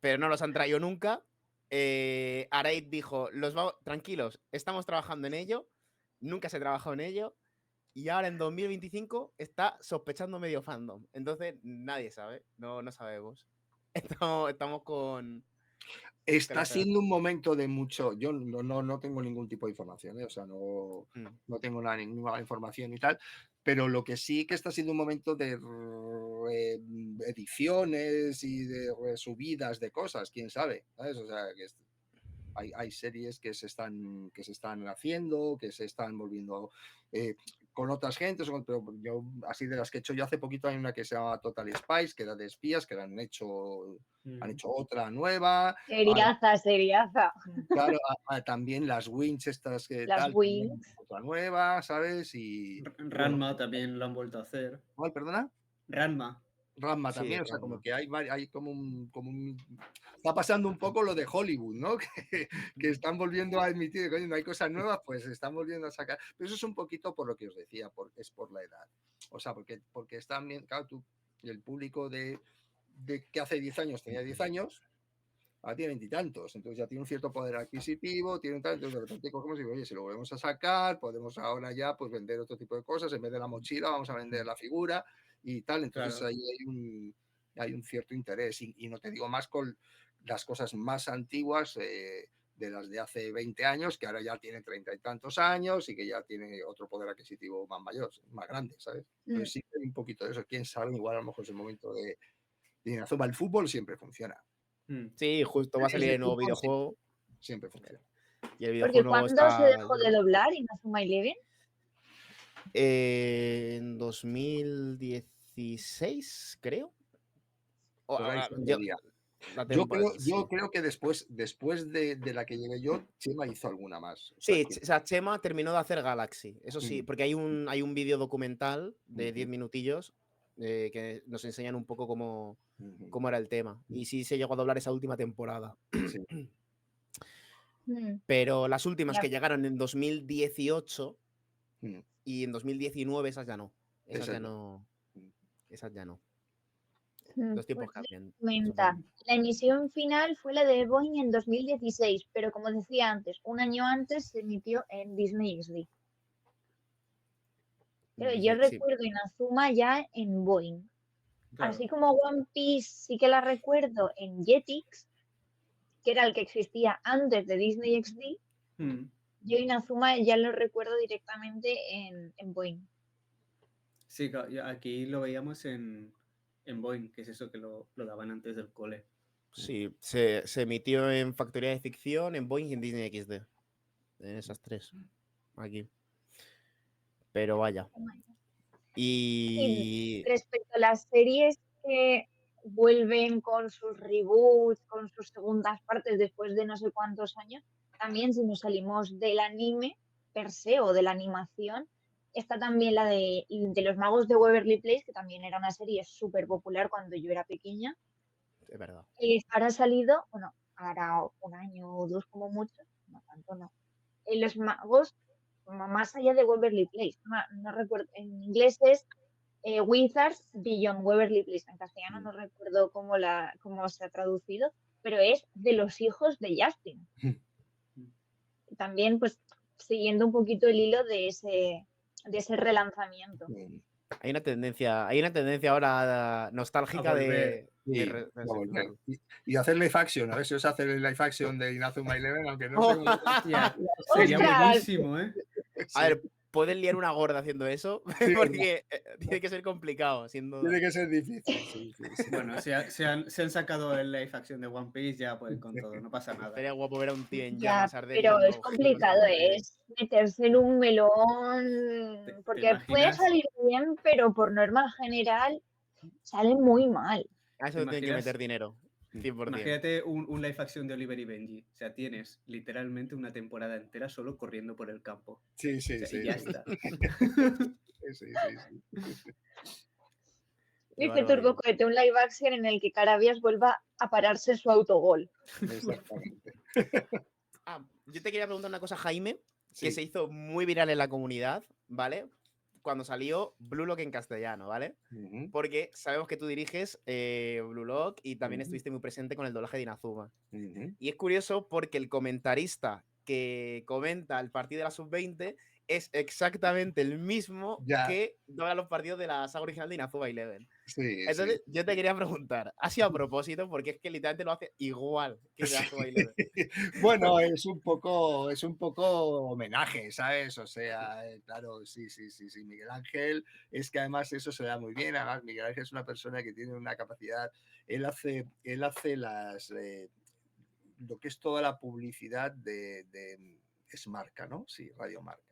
Pero no los han traído nunca. Arade dijo, tranquilos, estamos trabajando en ello. Nunca se trabajó en ello. Y ahora en 2025 está sospechando medio fandom. Entonces nadie sabe, no sabemos. Estamos con... Está siendo un momento de mucho... Yo no tengo ningún tipo de información, o sea, no tengo ninguna información y tal, pero lo que sí que está siendo un momento de ediciones y de resubidas de cosas, quién sabe, ¿sabes? O sea, que hay series que se están haciendo, que se están volviendo con otras gentes, pero yo, así de las que he hecho yo hace poquito, hay una que se llama Total Spies, que era de espías, que han hecho otra nueva. Seriaza. Claro, también las Wings estas que las tal, Wings. otra nueva, ¿sabes? Y Ranma bueno, también lo han vuelto a hacer. ¿Cuál, perdona? Ranma también, o sea, como que hay como un... Está pasando un poco lo de Hollywood, ¿no? Que están volviendo a emitir, coño, no hay cosas nuevas, pues están volviendo a sacar. Pero eso es un poquito por lo que os decía, es por la edad. O sea, porque están bien, claro, el público de que hace 10 años tenía 10 años, ahora tiene 20 y tantos, entonces ya tiene un cierto poder adquisitivo, entonces de repente cogemos y digo, oye, si lo volvemos a sacar, podemos ahora ya pues vender otro tipo de cosas, en vez de la mochila vamos a vender la figura y tal, entonces claro. Ahí hay un cierto interés y no te digo más con las cosas más antiguas de las de hace 20 años, que ahora ya tiene 30 y tantos años y que ya tiene otro poder adquisitivo más mayor, más grande, ¿sabes? Entonces sí hay un poquito de eso, quién sabe, igual a lo mejor es el momento de Inazuma. El fútbol siempre funciona. Sí, justo va a salir el nuevo videojuego. Siempre funciona. Y el Porque videojuego nuevo ¿cuándo se está dejó de doblar Inazuma Eleven? en 2016, creo. Por ahí Yo creo que después de la que llegué yo, Chema hizo alguna más. O sea, Sí, o sea, Chema terminó de hacer Galaxy. Eso sí, porque hay un vídeo documental de 10 minutillos que nos enseñan un poco cómo era el tema. Y sí se llegó a doblar esa última temporada. Sí. Pero las últimas que llegaron en 2018 y en 2019, esas ya no. Esas ya no. Los tiempos cambian. La emisión final fue la de Boing en 2016, pero como decía antes, un año antes se emitió en Disney XD. Pero yo recuerdo Inazuma ya en Boing. Claro. Así como One Piece sí que la recuerdo en Jetix, que era el que existía antes de Disney XD. Yo Inazuma ya lo recuerdo directamente en Boing. Sí, aquí lo veíamos en Boing, que es eso que lo daban antes del cole. Sí, se emitió en Factoría de Ficción, en Boing y en Disney XD. En esas tres. Aquí. Pero vaya. Y respecto a las series que vuelven con sus reboots, con sus segundas partes después de no sé cuántos años, también si nos salimos del anime per se o de la animación, está también la de los magos de Waverly Place, que también era una serie súper popular cuando yo era pequeña. Es verdad. Ahora ha salido, bueno, ahora un año o dos como mucho, no tanto no. Los magos, más allá de Waverly Place, no recuerdo, en inglés es Wizards Beyond Waverly Place. En castellano no recuerdo cómo se ha traducido, pero es de los hijos de Justin. También, pues, siguiendo un poquito el hilo de ese relanzamiento. Hay una tendencia ahora nostálgica de volver. Y hacer live action, a ver si os hace el live action de Inazuma Eleven, aunque no sé cómo... Sería buenísimo, ¿eh? A ver, pueden liar una gorda haciendo eso, porque tiene que ser complicado. Tiene que ser difícil, sí. Bueno, se han sacado el live action de One Piece, ya pueden con todo, no pasa nada. Sería guapo ver a un tío en ya, llamas pero es complicado, es meterse en un melón, porque puede salir bien, pero por norma general sale muy mal. A eso tienen que meter dinero. 100%. Imagínate un live action de Oliver y Benji. O sea, tienes literalmente una temporada entera solo corriendo por el campo. Sí. Y ya está. Sí. Dice Turbocohete, un live action en el que Carabias vuelva a pararse su autogol. Exactamente. Yo te quería preguntar una cosa, Jaime, que se hizo muy viral en la comunidad, ¿vale? Cuando salió Blue Lock en castellano, ¿vale? Porque sabemos que tú diriges Blue Lock y también estuviste muy presente con el doblaje de Inazuma. Y es curioso porque el comentarista que comenta el partido de la Sub-20 es exactamente el mismo que dobla los partidos de la saga original de Inazuma Eleven. Entonces, yo te quería preguntar, ¿ha sido a propósito? Porque es que literalmente lo hace igual que Inazuma Eleven. Bueno, es un poco homenaje, ¿sabes? O sea, claro, sí. Miguel Ángel, es que además eso se da muy bien. Además, Miguel Ángel es una persona que tiene una capacidad. Él hace lo que es toda la publicidad de Smarca, ¿no? Sí, Radio Marca.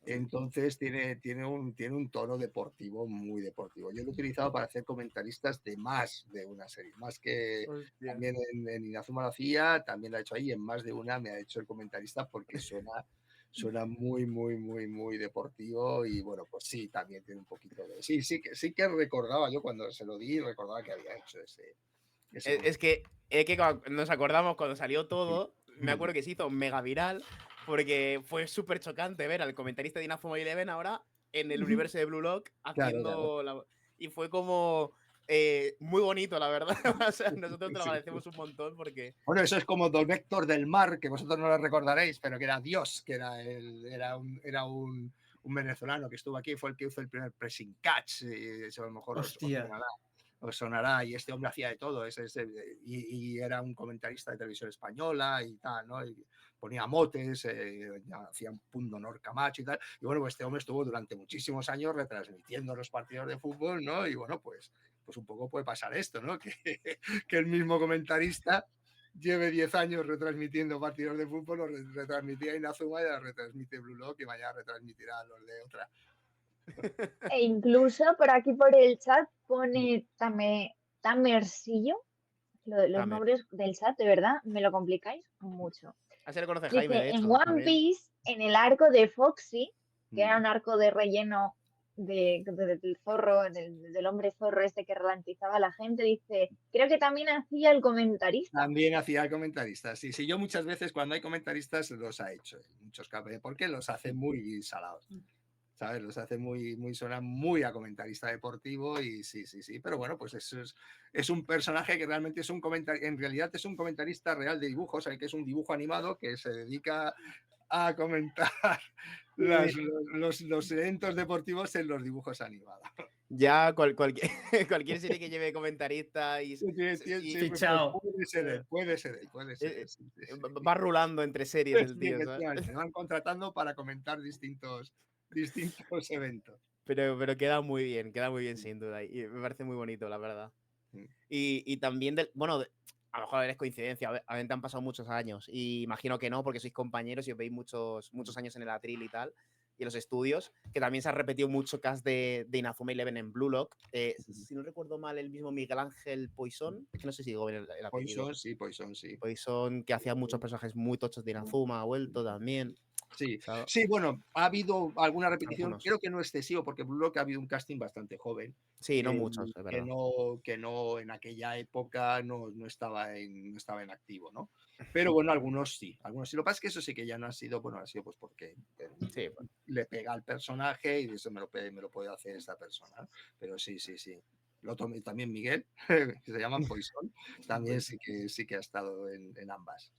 Entonces tiene un tono deportivo, muy deportivo. Yo lo he utilizado para hacer comentaristas de más de una serie, más que también en Inazuma lo hacía, también lo ha hecho ahí, en más de una me ha hecho el comentarista porque suena muy deportivo y bueno, pues sí, también tiene un poquito de... Sí que recordaba, yo cuando se lo di, recordaba que había hecho ese es que nos acordamos cuando salió todo, me acuerdo que se hizo mega viral, porque fue súper chocante ver al comentarista de Inazuma Eleven ahora en el universo de Blue Lock haciendo claro. Y fue como muy bonito, la verdad. O sea, nosotros te lo agradecemos un montón porque... Bueno, eso es como Don Héctor del Mar, que vosotros no lo recordaréis, pero que era Dios, que era un venezolano que estuvo aquí, fue el que hizo el primer pressing catch, y eso a lo mejor os sonará, y este hombre hacía de todo, y era un comentarista de televisión española y tal, ¿no? Y ponía motes, hacía un punto honor Camacho y tal, y bueno, pues este hombre estuvo durante muchísimos años retransmitiendo los partidos de fútbol, ¿no? Y bueno, pues pues un poco puede pasar esto, ¿no? Que el mismo comentarista lleve 10 años retransmitiendo partidos de fútbol, lo retransmitía Inazuma y ahora retransmite Blue Lock y mañana retransmitirá a los de otra. E incluso por aquí por el chat pone Tamersillo. Los nombres del chat, de verdad, me lo complicáis mucho. Así lo conoce Dice, Jaime, de hecho. en One Piece, en el arco de Foxy, que era un arco de relleno del zorro, del hombre zorro este que ralentizaba a la gente, dice, creo que también hacía el comentarista. También hacía el comentarista, sí. Yo muchas veces cuando hay comentaristas los ha hecho, muchos casos, porque los hace muy salados. ¿Sabes? Los hace suenan muy a comentarista deportivo y sí. Pero bueno, pues eso es un personaje que realmente es un comentarista, en realidad es un comentarista real de dibujos, que es un dibujo animado que se dedica a comentar los eventos deportivos en los dibujos animados. Ya cualquier serie que lleve comentarista y fichado. Puede ser él. Va rulando entre series el tío. Se van contratando para comentar distintos eventos. Pero queda muy bien sin duda. Y me parece muy bonito, la verdad. Y también, a lo mejor es coincidencia, obviamente han pasado muchos años. Y imagino que no, porque sois compañeros y os veis muchos años en el atril y tal. Y en los estudios, que también se ha repetido mucho cast de Inazuma Eleven en Blue Lock. Si no recuerdo mal, el mismo Miguel Ángel Poisson, es que no sé si digo bien el apellido. Poisson, sí. Poisson, que hacía muchos personajes muy tochos de Inazuma, ha vuelto también. Sí, bueno, ha habido alguna repetición, creo que no excesivo, porque Blue Lock ha habido un casting bastante joven. Sí, no muchos, es verdad. Que no en aquella época no estaba en activo, ¿no? Pero bueno, algunos sí. Lo que pasa es que eso sí que ya no ha sido, ha sido pues porque le pega al personaje y eso me lo puede hacer esta persona. Pero sí. Lo tomé también Miguel, que se llaman Poisson, también sí que ha estado en ambas.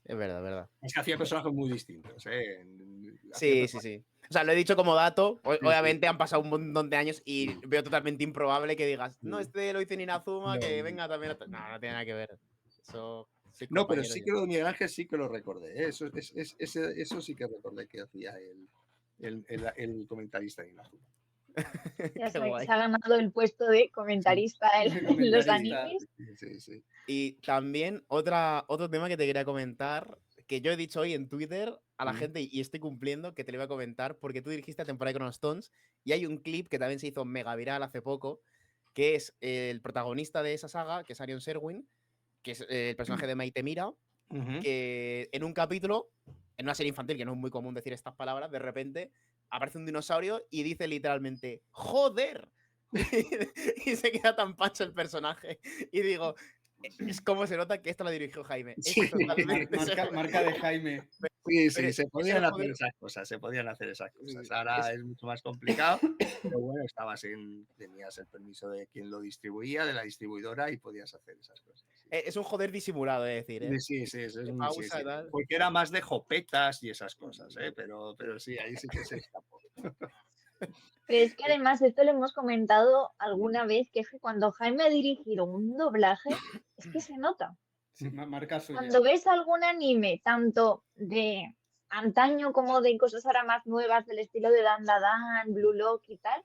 Es verdad. Es que hacía personajes muy distintos, ¿eh? Sí. O sea, lo he dicho como dato. Obviamente han pasado un montón de años y veo totalmente improbable que digas, no, este lo hizo en Inazuma, que venga también. No tiene nada que ver. Eso. No, pero sí que lo de Miguel Ángel sí que lo recordé. Eso sí que recordé que hacía el comentarista de Inazuma. Ya sabes, se ha ganado el puesto de comentarista en los animes. Sí. Y también otro tema que te quería comentar, que yo he dicho hoy en Twitter a la gente y estoy cumpliendo, que te lo iba a comentar, porque tú dirigiste la temporada de Chronostones y hay un clip que también se hizo mega viral hace poco, que es el protagonista de esa saga, que es Arion Serwin, que es el personaje de Maite Mira, que en un capítulo, en una serie infantil, que no es muy común decir estas palabras, de repente aparece un dinosaurio y dice literalmente ¡joder! y se queda tan pancho el personaje. Y digo, es como se nota que esto lo dirigió Jaime. Sí. Marca de Jaime. Sí, se podían hacer esas cosas. Ahora es mucho más complicado, pero bueno, tenías el permiso de quien lo distribuía, de la distribuidora, y podías hacer esas cosas. Sí. Es un joder disimulado, es decir, ¿eh? Sí. Porque era más de jopetas y esas cosas, ¿eh? Pero sí, ahí sí que se escapó. Pero es que además esto lo hemos comentado alguna vez, que es que cuando Jaime ha dirigido un doblaje, es que se nota. Sí, marca suya. Cuando ves algún anime, tanto de antaño como de cosas ahora más nuevas, del estilo de Dan Da Dan, Blue Lock y tal,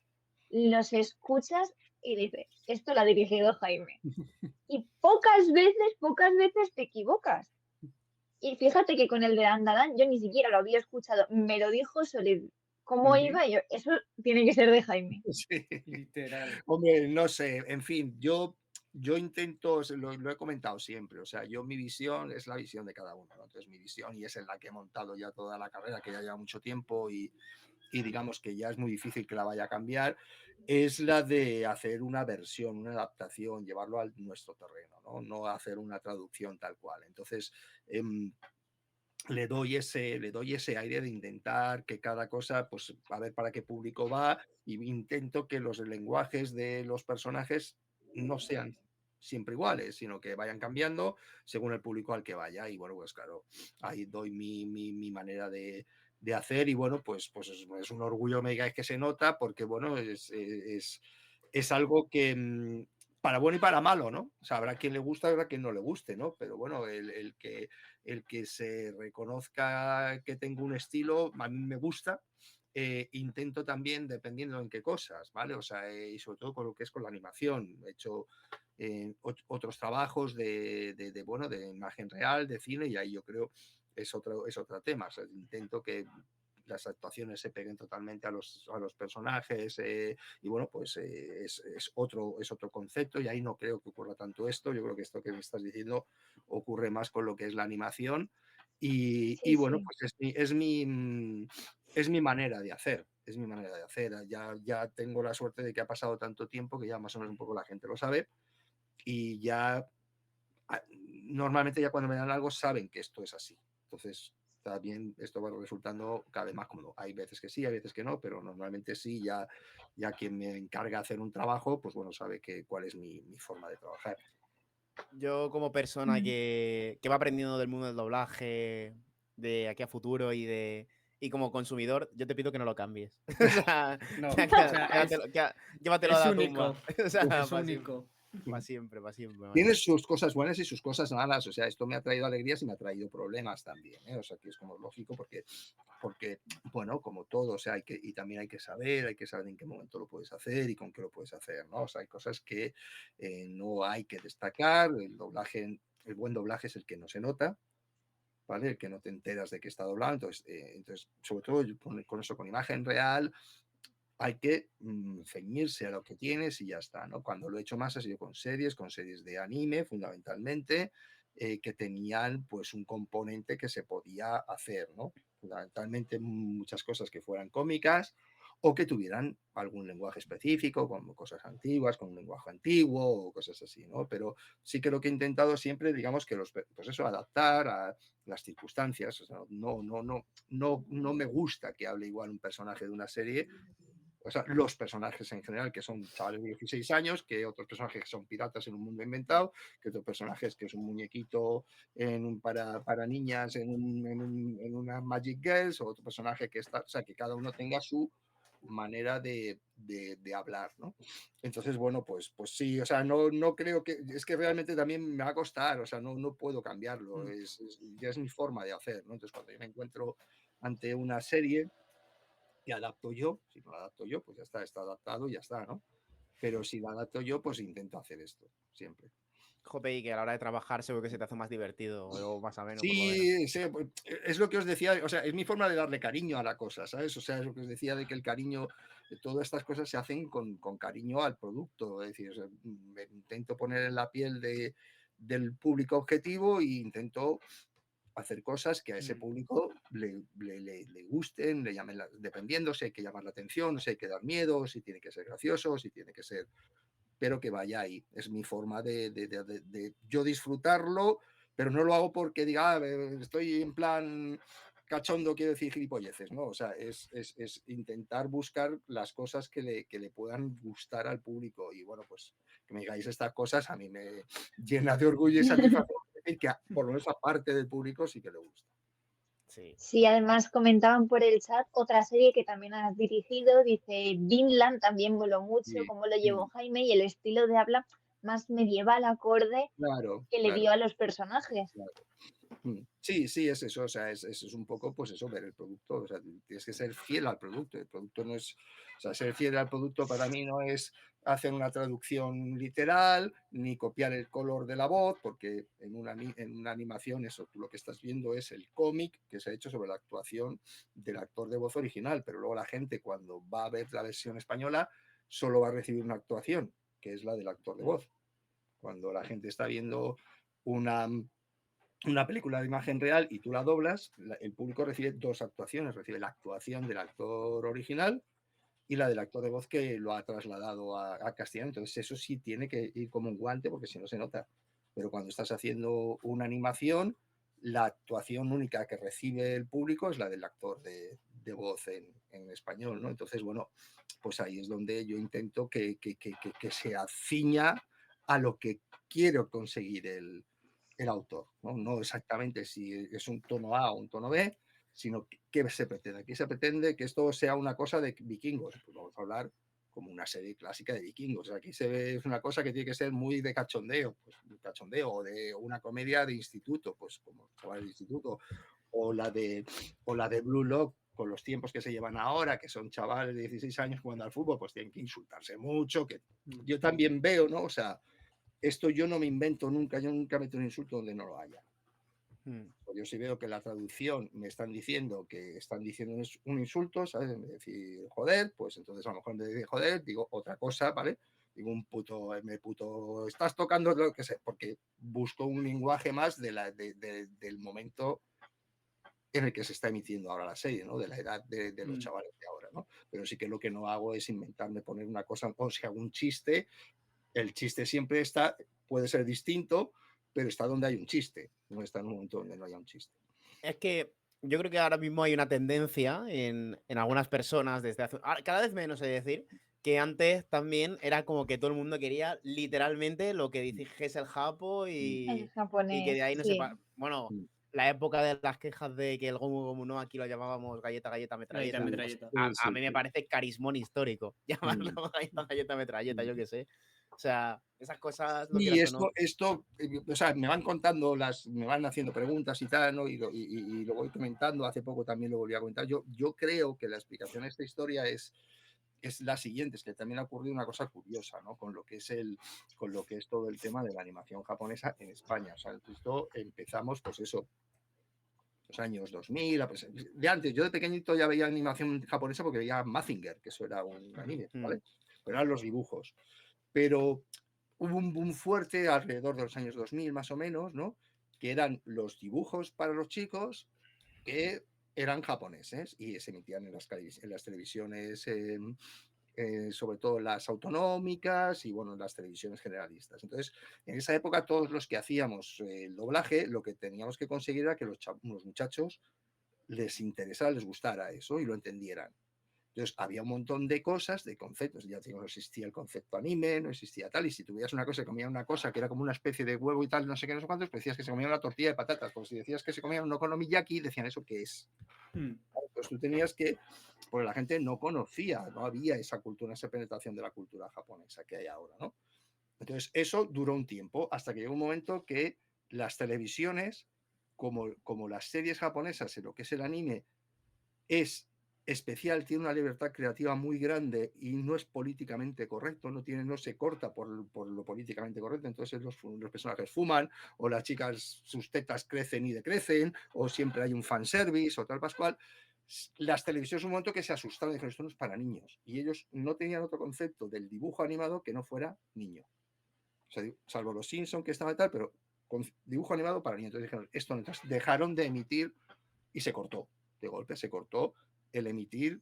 los escuchas y dices, esto lo ha dirigido Jaime. Y pocas veces te equivocas. Y fíjate que con el de Dan Da Dan yo ni siquiera lo había escuchado, me lo dijo Solid. ¿Cómo iba? Yo, eso tiene que ser de Jaime. Sí, literal. Hombre, no sé, en fin, yo intento, lo he comentado siempre, o sea, mi visión es la visión de cada uno, ¿no? Entonces mi visión, y es en la que he montado ya toda la carrera, que ya lleva mucho tiempo y digamos que ya es muy difícil que la vaya a cambiar, es la de hacer una versión, una adaptación, llevarlo a nuestro terreno, no hacer una traducción tal cual. Entonces, le doy ese aire de intentar que cada cosa, pues a ver para qué público va, y intento que los lenguajes de los personajes no sean siempre iguales, sino que vayan cambiando según el público al que vaya. Y bueno, pues claro, ahí doy mi manera de hacer, y bueno, pues es un orgullo, me digáis que se nota, porque bueno, es algo que para bueno y para malo, ¿no? O sea, habrá quien le gusta, habrá quien no le guste, ¿no? Pero bueno, el que se reconozca que tengo un estilo, a mí me gusta, intento también, dependiendo en qué cosas, ¿vale? O sea, y sobre todo con lo que es con la animación. He hecho otros trabajos bueno, de imagen real, de cine, y ahí yo creo es otro tema. O sea, intento que las actuaciones se peguen totalmente a los personajes, y bueno, pues es otro concepto, y ahí no creo que ocurra tanto esto. Yo creo que esto que me estás diciendo ocurre más con lo que es la animación, y bueno, sí. pues es mi manera de hacer. Es mi manera de hacer. Ya tengo la suerte de que ha pasado tanto tiempo que ya más o menos un poco la gente lo sabe, y ya normalmente ya cuando me dan algo saben que esto es así. Entonces, también esto va resultando cada vez más cómodo. Hay veces que sí, hay veces que no, pero normalmente sí. Ya quien me encarga de hacer un trabajo, pues bueno, sabe cuál es mi forma de trabajar. Yo como persona que va aprendiendo del mundo del doblaje de aquí a futuro y como consumidor, yo te pido que no lo cambies. O sea, No, ya, o sea, llévatelo es a la único. tumba. O sea, Es único. para siempre, para siempre. Tiene sus cosas buenas y sus cosas malas. O sea, esto me ha traído alegrías y me ha traído problemas también, ¿eh? O sea, que es como lógico porque bueno, como todo, o sea, y también hay que saber en qué momento lo puedes hacer y con qué lo puedes hacer, ¿no? O sea, hay cosas que no hay que destacar. El buen doblaje es el que no se nota, ¿vale? El que no te enteras de que está doblando. Entonces, sobre todo con eso, con imagen real, hay que ceñirse a lo que tienes y ya está, ¿no? Cuando lo he hecho más ha sido con series de anime, fundamentalmente, que tenían pues un componente que se podía hacer, ¿no? Fundamentalmente muchas cosas que fueran cómicas o que tuvieran algún lenguaje específico, como cosas antiguas, con un lenguaje antiguo o cosas así, ¿no? Pero sí que lo que he intentado siempre, digamos que pues eso, adaptar a las circunstancias. O sea, no me gusta que hable igual un personaje de una serie, o sea, los personajes en general, que son chavales de 16 años, que otros personajes que son piratas en un mundo inventado, que otros personajes que es un muñequito para niñas en una Magic Girls, o otro personaje que está, o sea, que cada uno tenga su manera de hablar, ¿no? Entonces, bueno, pues sí, o sea, no creo que, es que realmente también me va a costar, o sea, no puedo cambiarlo, ya es mi forma de hacer, ¿no? Entonces, cuando yo me encuentro ante una serie, que adapto yo. Si no lo adapto yo, pues ya está adaptado y ya está, ¿no? Pero si lo adapto yo, pues intento hacer esto, siempre. Jope, y que a la hora de trabajar seguro que se te hace más divertido, o más o menos, por lo menos. Sí, pues, es lo que os decía, o sea, es mi forma de darle cariño a la cosa, ¿sabes? O sea, es lo que os decía de que el cariño, todas estas cosas se hacen con cariño al producto. Es decir, o sea, me intento poner en la piel del público objetivo e intento hacer cosas que a ese público le gusten, le llamen, dependiendo si hay que llamar la atención, si hay que dar miedo, si tiene que ser gracioso, si tiene que ser, pero que vaya ahí. Es mi forma de yo disfrutarlo, pero no lo hago porque diga, estoy en plan cachondo, quiero decir gilipolleces, ¿no? O sea, es intentar buscar las cosas que le puedan gustar al público. Y bueno, pues que me digáis estas cosas a mí me llena de orgullo y satisfacción decir que por lo menos a parte del público sí que le gusta. Sí. Sí, además comentaban por el chat otra serie que también has dirigido, dice Vinland, también voló mucho, Sí, cómo lo llevó Jaime y el estilo de habla más medieval acorde claro, que le claro. dio a los personajes. Claro. Sí, es eso, o sea, es un poco, pues eso, ver el producto, o sea, tienes que ser fiel al producto. El producto no es, o sea, ser fiel al producto para mí no es hacer una traducción literal, ni copiar el color de la voz, porque en una animación eso, tú lo que estás viendo es el cómic que se ha hecho sobre la actuación del actor de voz original, pero luego la gente cuando va a ver la versión española solo va a recibir una actuación, que es la del actor de voz. Cuando la gente está viendo una película de imagen real y tú la doblas, el público recibe dos actuaciones, recibe la actuación del actor original y la del actor de voz que lo ha trasladado a castellano. Entonces eso sí tiene que ir como un guante porque si no se nota. Pero cuando estás haciendo una animación, la actuación única que recibe el público es la del actor de voz en español, ¿no? Entonces, bueno, pues ahí es donde yo intento que se aciña a lo que quiero conseguir el autor, ¿no? No exactamente si es un tono A o un tono B, sino qué se pretende. Aquí se pretende que esto sea una cosa de vikingos. Pues vamos a hablar como una serie clásica de vikingos. Aquí se ve, es una cosa que tiene que ser muy de cachondeo, pues de cachondeo, o de una comedia de instituto, pues como el instituto, o la de Blue Lock con los tiempos que se llevan ahora, que son chavales de 16 años jugando al fútbol, pues tienen que insultarse mucho, que yo también veo, ¿no? O sea, esto yo no me invento nunca, yo nunca meto un insulto donde no lo haya. Pues yo sí veo que la traducción me están diciendo que están diciendo un insulto, ¿sabes? En vez de decir joder, pues entonces a lo mejor en vez de decir joder, digo otra cosa, ¿vale? Digo un puto, estás tocando lo que sé, porque busco un lenguaje más del momento en el que se está emitiendo ahora la serie, ¿no? De la edad de los chavales de ahora, ¿no? Pero sí que lo que no hago es inventarme poner una cosa, o si hago un chiste, el chiste siempre puede ser distinto, pero está donde hay un chiste, no está en un momento donde no haya un chiste. Es que yo creo que ahora mismo hay una tendencia en algunas personas, cada vez menos, es decir, que antes también era como que todo el mundo quería literalmente lo que dijese el japo y que de ahí no se... Bueno, la época de las quejas de que el Gomu Gomu no, aquí lo llamábamos galleta, metralleta. A mí me parece carismón histórico llamarlo galleta, metralleta, yo qué sé. O sea, esas cosas... Y esto, o sea, me van contando, me van haciendo preguntas y tal, ¿no? Y lo voy comentando. Hace poco también lo volví a comentar. Yo creo que la explicación de esta historia es la siguiente, es que también ha ocurrido una cosa curiosa, ¿no? Con lo que es todo el tema de la animación japonesa en España. O sea, esto empezamos, pues eso, los años 2000, de antes. Yo de pequeñito ya veía animación japonesa porque veía Mazinger, que eso era un anime, ¿vale? Pero eran los dibujos. Pero hubo un boom fuerte alrededor de los años 2000 más o menos, ¿no? Que eran los dibujos para los chicos que eran japoneses y se emitían en las televisiones, sobre todo las autonómicas y bueno, en las televisiones generalistas. Entonces, en esa época todos los que hacíamos el doblaje, lo que teníamos que conseguir era que los muchachos les interesara, les gustara eso y lo entendieran. Entonces, había un montón de cosas, de conceptos. Ya digo, no existía el concepto anime, no existía tal. Y si tuvieras una cosa, comían una cosa que era como una especie de huevo y tal, no sé qué, no sé cuántos, pues decías que se comía una tortilla de patatas. Pues si decías que se comía un okonomiyaki, decían eso qué es. Pues tú tenías que, pues la gente no conocía, no había esa cultura, esa penetración de la cultura japonesa que hay ahora, ¿no? Entonces, eso duró un tiempo, hasta que llegó un momento que las televisiones, como las series japonesas en lo que es el anime, es especial, tiene una libertad creativa muy grande y no es políticamente correcto, no se corta por lo políticamente correcto. Entonces los personajes fuman, o las chicas, sus tetas crecen y decrecen, o siempre hay un fanservice o tal pascual. Las televisiones un momento que se asustaron y dijeron, esto no es para niños, y ellos no tenían otro concepto del dibujo animado que no fuera niño, o sea, salvo los Simpsons que estaban tal, pero con dibujo animado para niños. Entonces dijeron, esto no. Entonces dejaron de emitir y se cortó, de golpe se cortó el emitir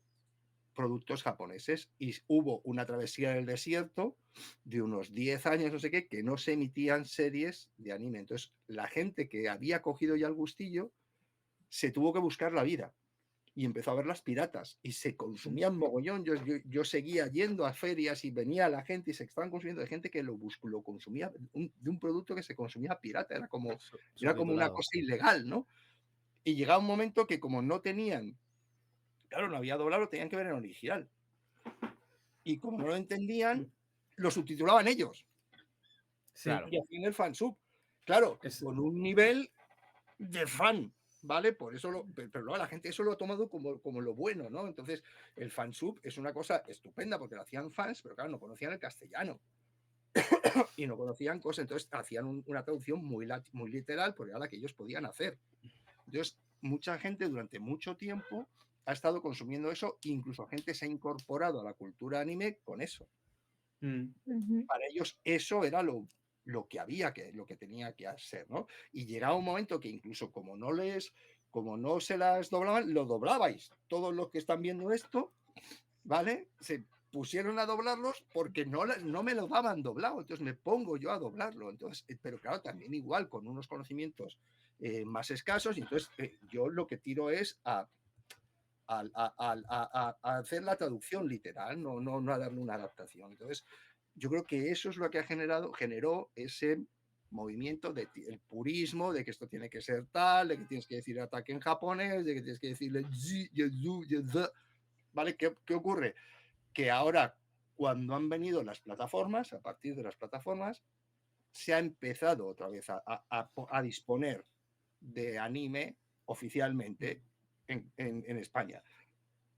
productos japoneses y hubo una travesía del desierto de unos 10 años, no sé qué, que no se emitían series de anime. Entonces, la gente que había cogido ya el gustillo se tuvo que buscar la vida y empezó a ver las piratas y se consumían mogollón. Yo seguía yendo a ferias y venía la gente y se estaban consumiendo de gente que lo consumía de un producto que se consumía pirata, era como una cosa ilegal, ¿no? Y llegaba un momento que como no tenían, claro, no había doblado, lo tenían que ver en original. Y como no lo entendían, lo subtitulaban ellos. Sí. Y hacían el fansub. Claro, con un nivel de fan, ¿vale? Por eso pero luego la gente eso lo ha tomado como lo bueno, ¿no? Entonces, el fansub es una cosa estupenda porque lo hacían fans, pero claro, no conocían el castellano. Y no conocían cosas, entonces hacían una traducción muy literal, porque era la que ellos podían hacer. Entonces, mucha gente durante mucho tiempo ha estado consumiendo eso, incluso gente se ha incorporado a la cultura anime con eso. Para ellos eso era lo que había, lo que tenía que hacer, ¿no? Y llegaba un momento que incluso como no se las doblaban, lo doblabais. Todos los que están viendo esto, ¿vale? Se pusieron a doblarlos porque no me lo daban doblado, entonces me pongo yo a doblarlo. Entonces, pero claro, también igual con unos conocimientos más escasos, y entonces yo lo que tiro es a hacer la traducción literal, no a darle una adaptación. Entonces, yo creo que eso es lo que generó ese movimiento del purismo, de que esto tiene que ser tal, de que tienes que decir ataque en japonés, de que tienes que decirle ¿vale? ¿Qué ocurre? Que ahora, cuando han venido las plataformas, a partir de las plataformas, se ha empezado otra vez a disponer de anime oficialmente en España.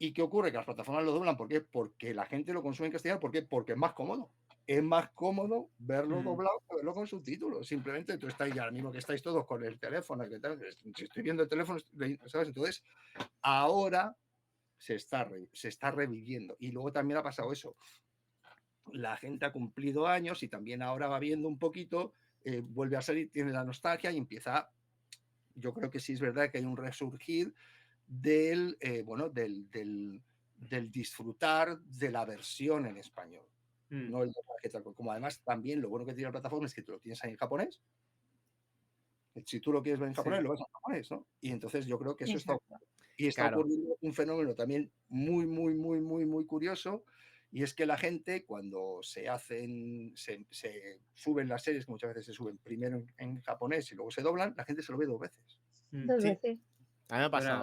¿Y qué ocurre? Que las plataformas lo doblan. ¿Por qué? Porque la gente lo consume en castellano. ¿Por qué? Porque es más cómodo. Es más cómodo verlo doblado que verlo con subtítulos. Simplemente tú estáis ya, ahora mismo que estáis todos con el teléfono, que tal, si estoy viendo el teléfono, ¿sabes? Entonces, ahora se está reviviendo. Y luego también ha pasado eso. La gente ha cumplido años y también ahora va viendo un poquito, vuelve a salir, tiene la nostalgia y empieza. Yo creo que sí es verdad que hay un resurgir del, del disfrutar de la versión en español. No el doblaje tal cual. Como además también lo bueno que tiene la plataforma es que tú lo tienes ahí en japonés. Si tú lo quieres ver en japonés, lo ves en japonés, ¿no? Y entonces yo creo que eso está ocurriendo. Y está ocurriendo un fenómeno también muy curioso, y es que la gente cuando se suben las series, que muchas veces se suben primero en japonés y luego se doblan, la gente se lo ve 2 veces. 2 veces. A mí me ha pasado.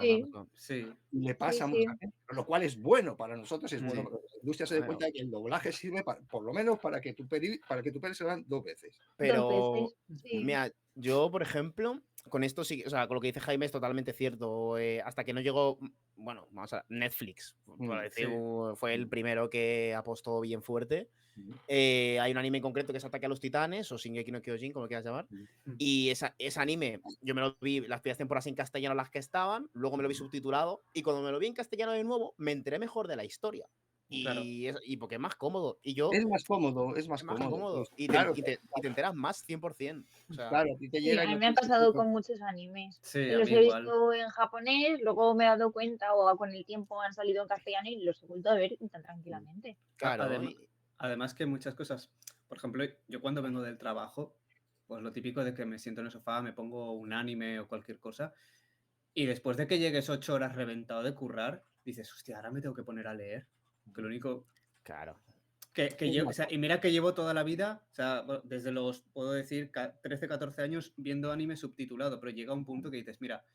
Sí. Le pasa a mucha gente, lo cual es bueno para nosotros, es bueno, porque la industria se dé cuenta de que el doblaje sirve por lo menos para que tu peli se vean 2 veces. Pero, mira, yo, por ejemplo, con esto sí, o sea, con lo que dice Jaime es totalmente cierto. Hasta que no llegó, bueno, vamos a Netflix, por decir, fue el primero que apostó bien fuerte. Hay un anime en concreto que es Ataque a los Titanes o Shingeki no Kyojin, como lo quieras llamar. Y ese anime, yo me lo vi las primeras temporadas en castellano, las que estaban, luego me lo vi subtitulado, y cuando me lo vi en castellano de nuevo, me enteré mejor de la historia. Y porque es más cómodo. Y yo, es más cómodo, es más cómodo. Pues, y, claro, te enteras más 100%. O sea, claro, a ti te llega. A mí me ha pasado con muchos animes. Sí, los he visto en japonés, luego me he dado cuenta o con el tiempo han salido en castellano y los he vuelto a ver tan tranquilamente. Claro. Además que muchas cosas, por ejemplo, yo cuando vengo del trabajo, pues lo típico de que me siento en el sofá, me pongo un anime o cualquier cosa, y después de que llegues 8 horas reventado de currar, dices, hostia, ahora me tengo que poner a leer. Que lo único... Claro. Que llevo, o sea, y mira que llevo toda la vida, o sea, desde los, puedo decir, 13, 14 años viendo anime subtitulado, pero llega un punto que dices, mira,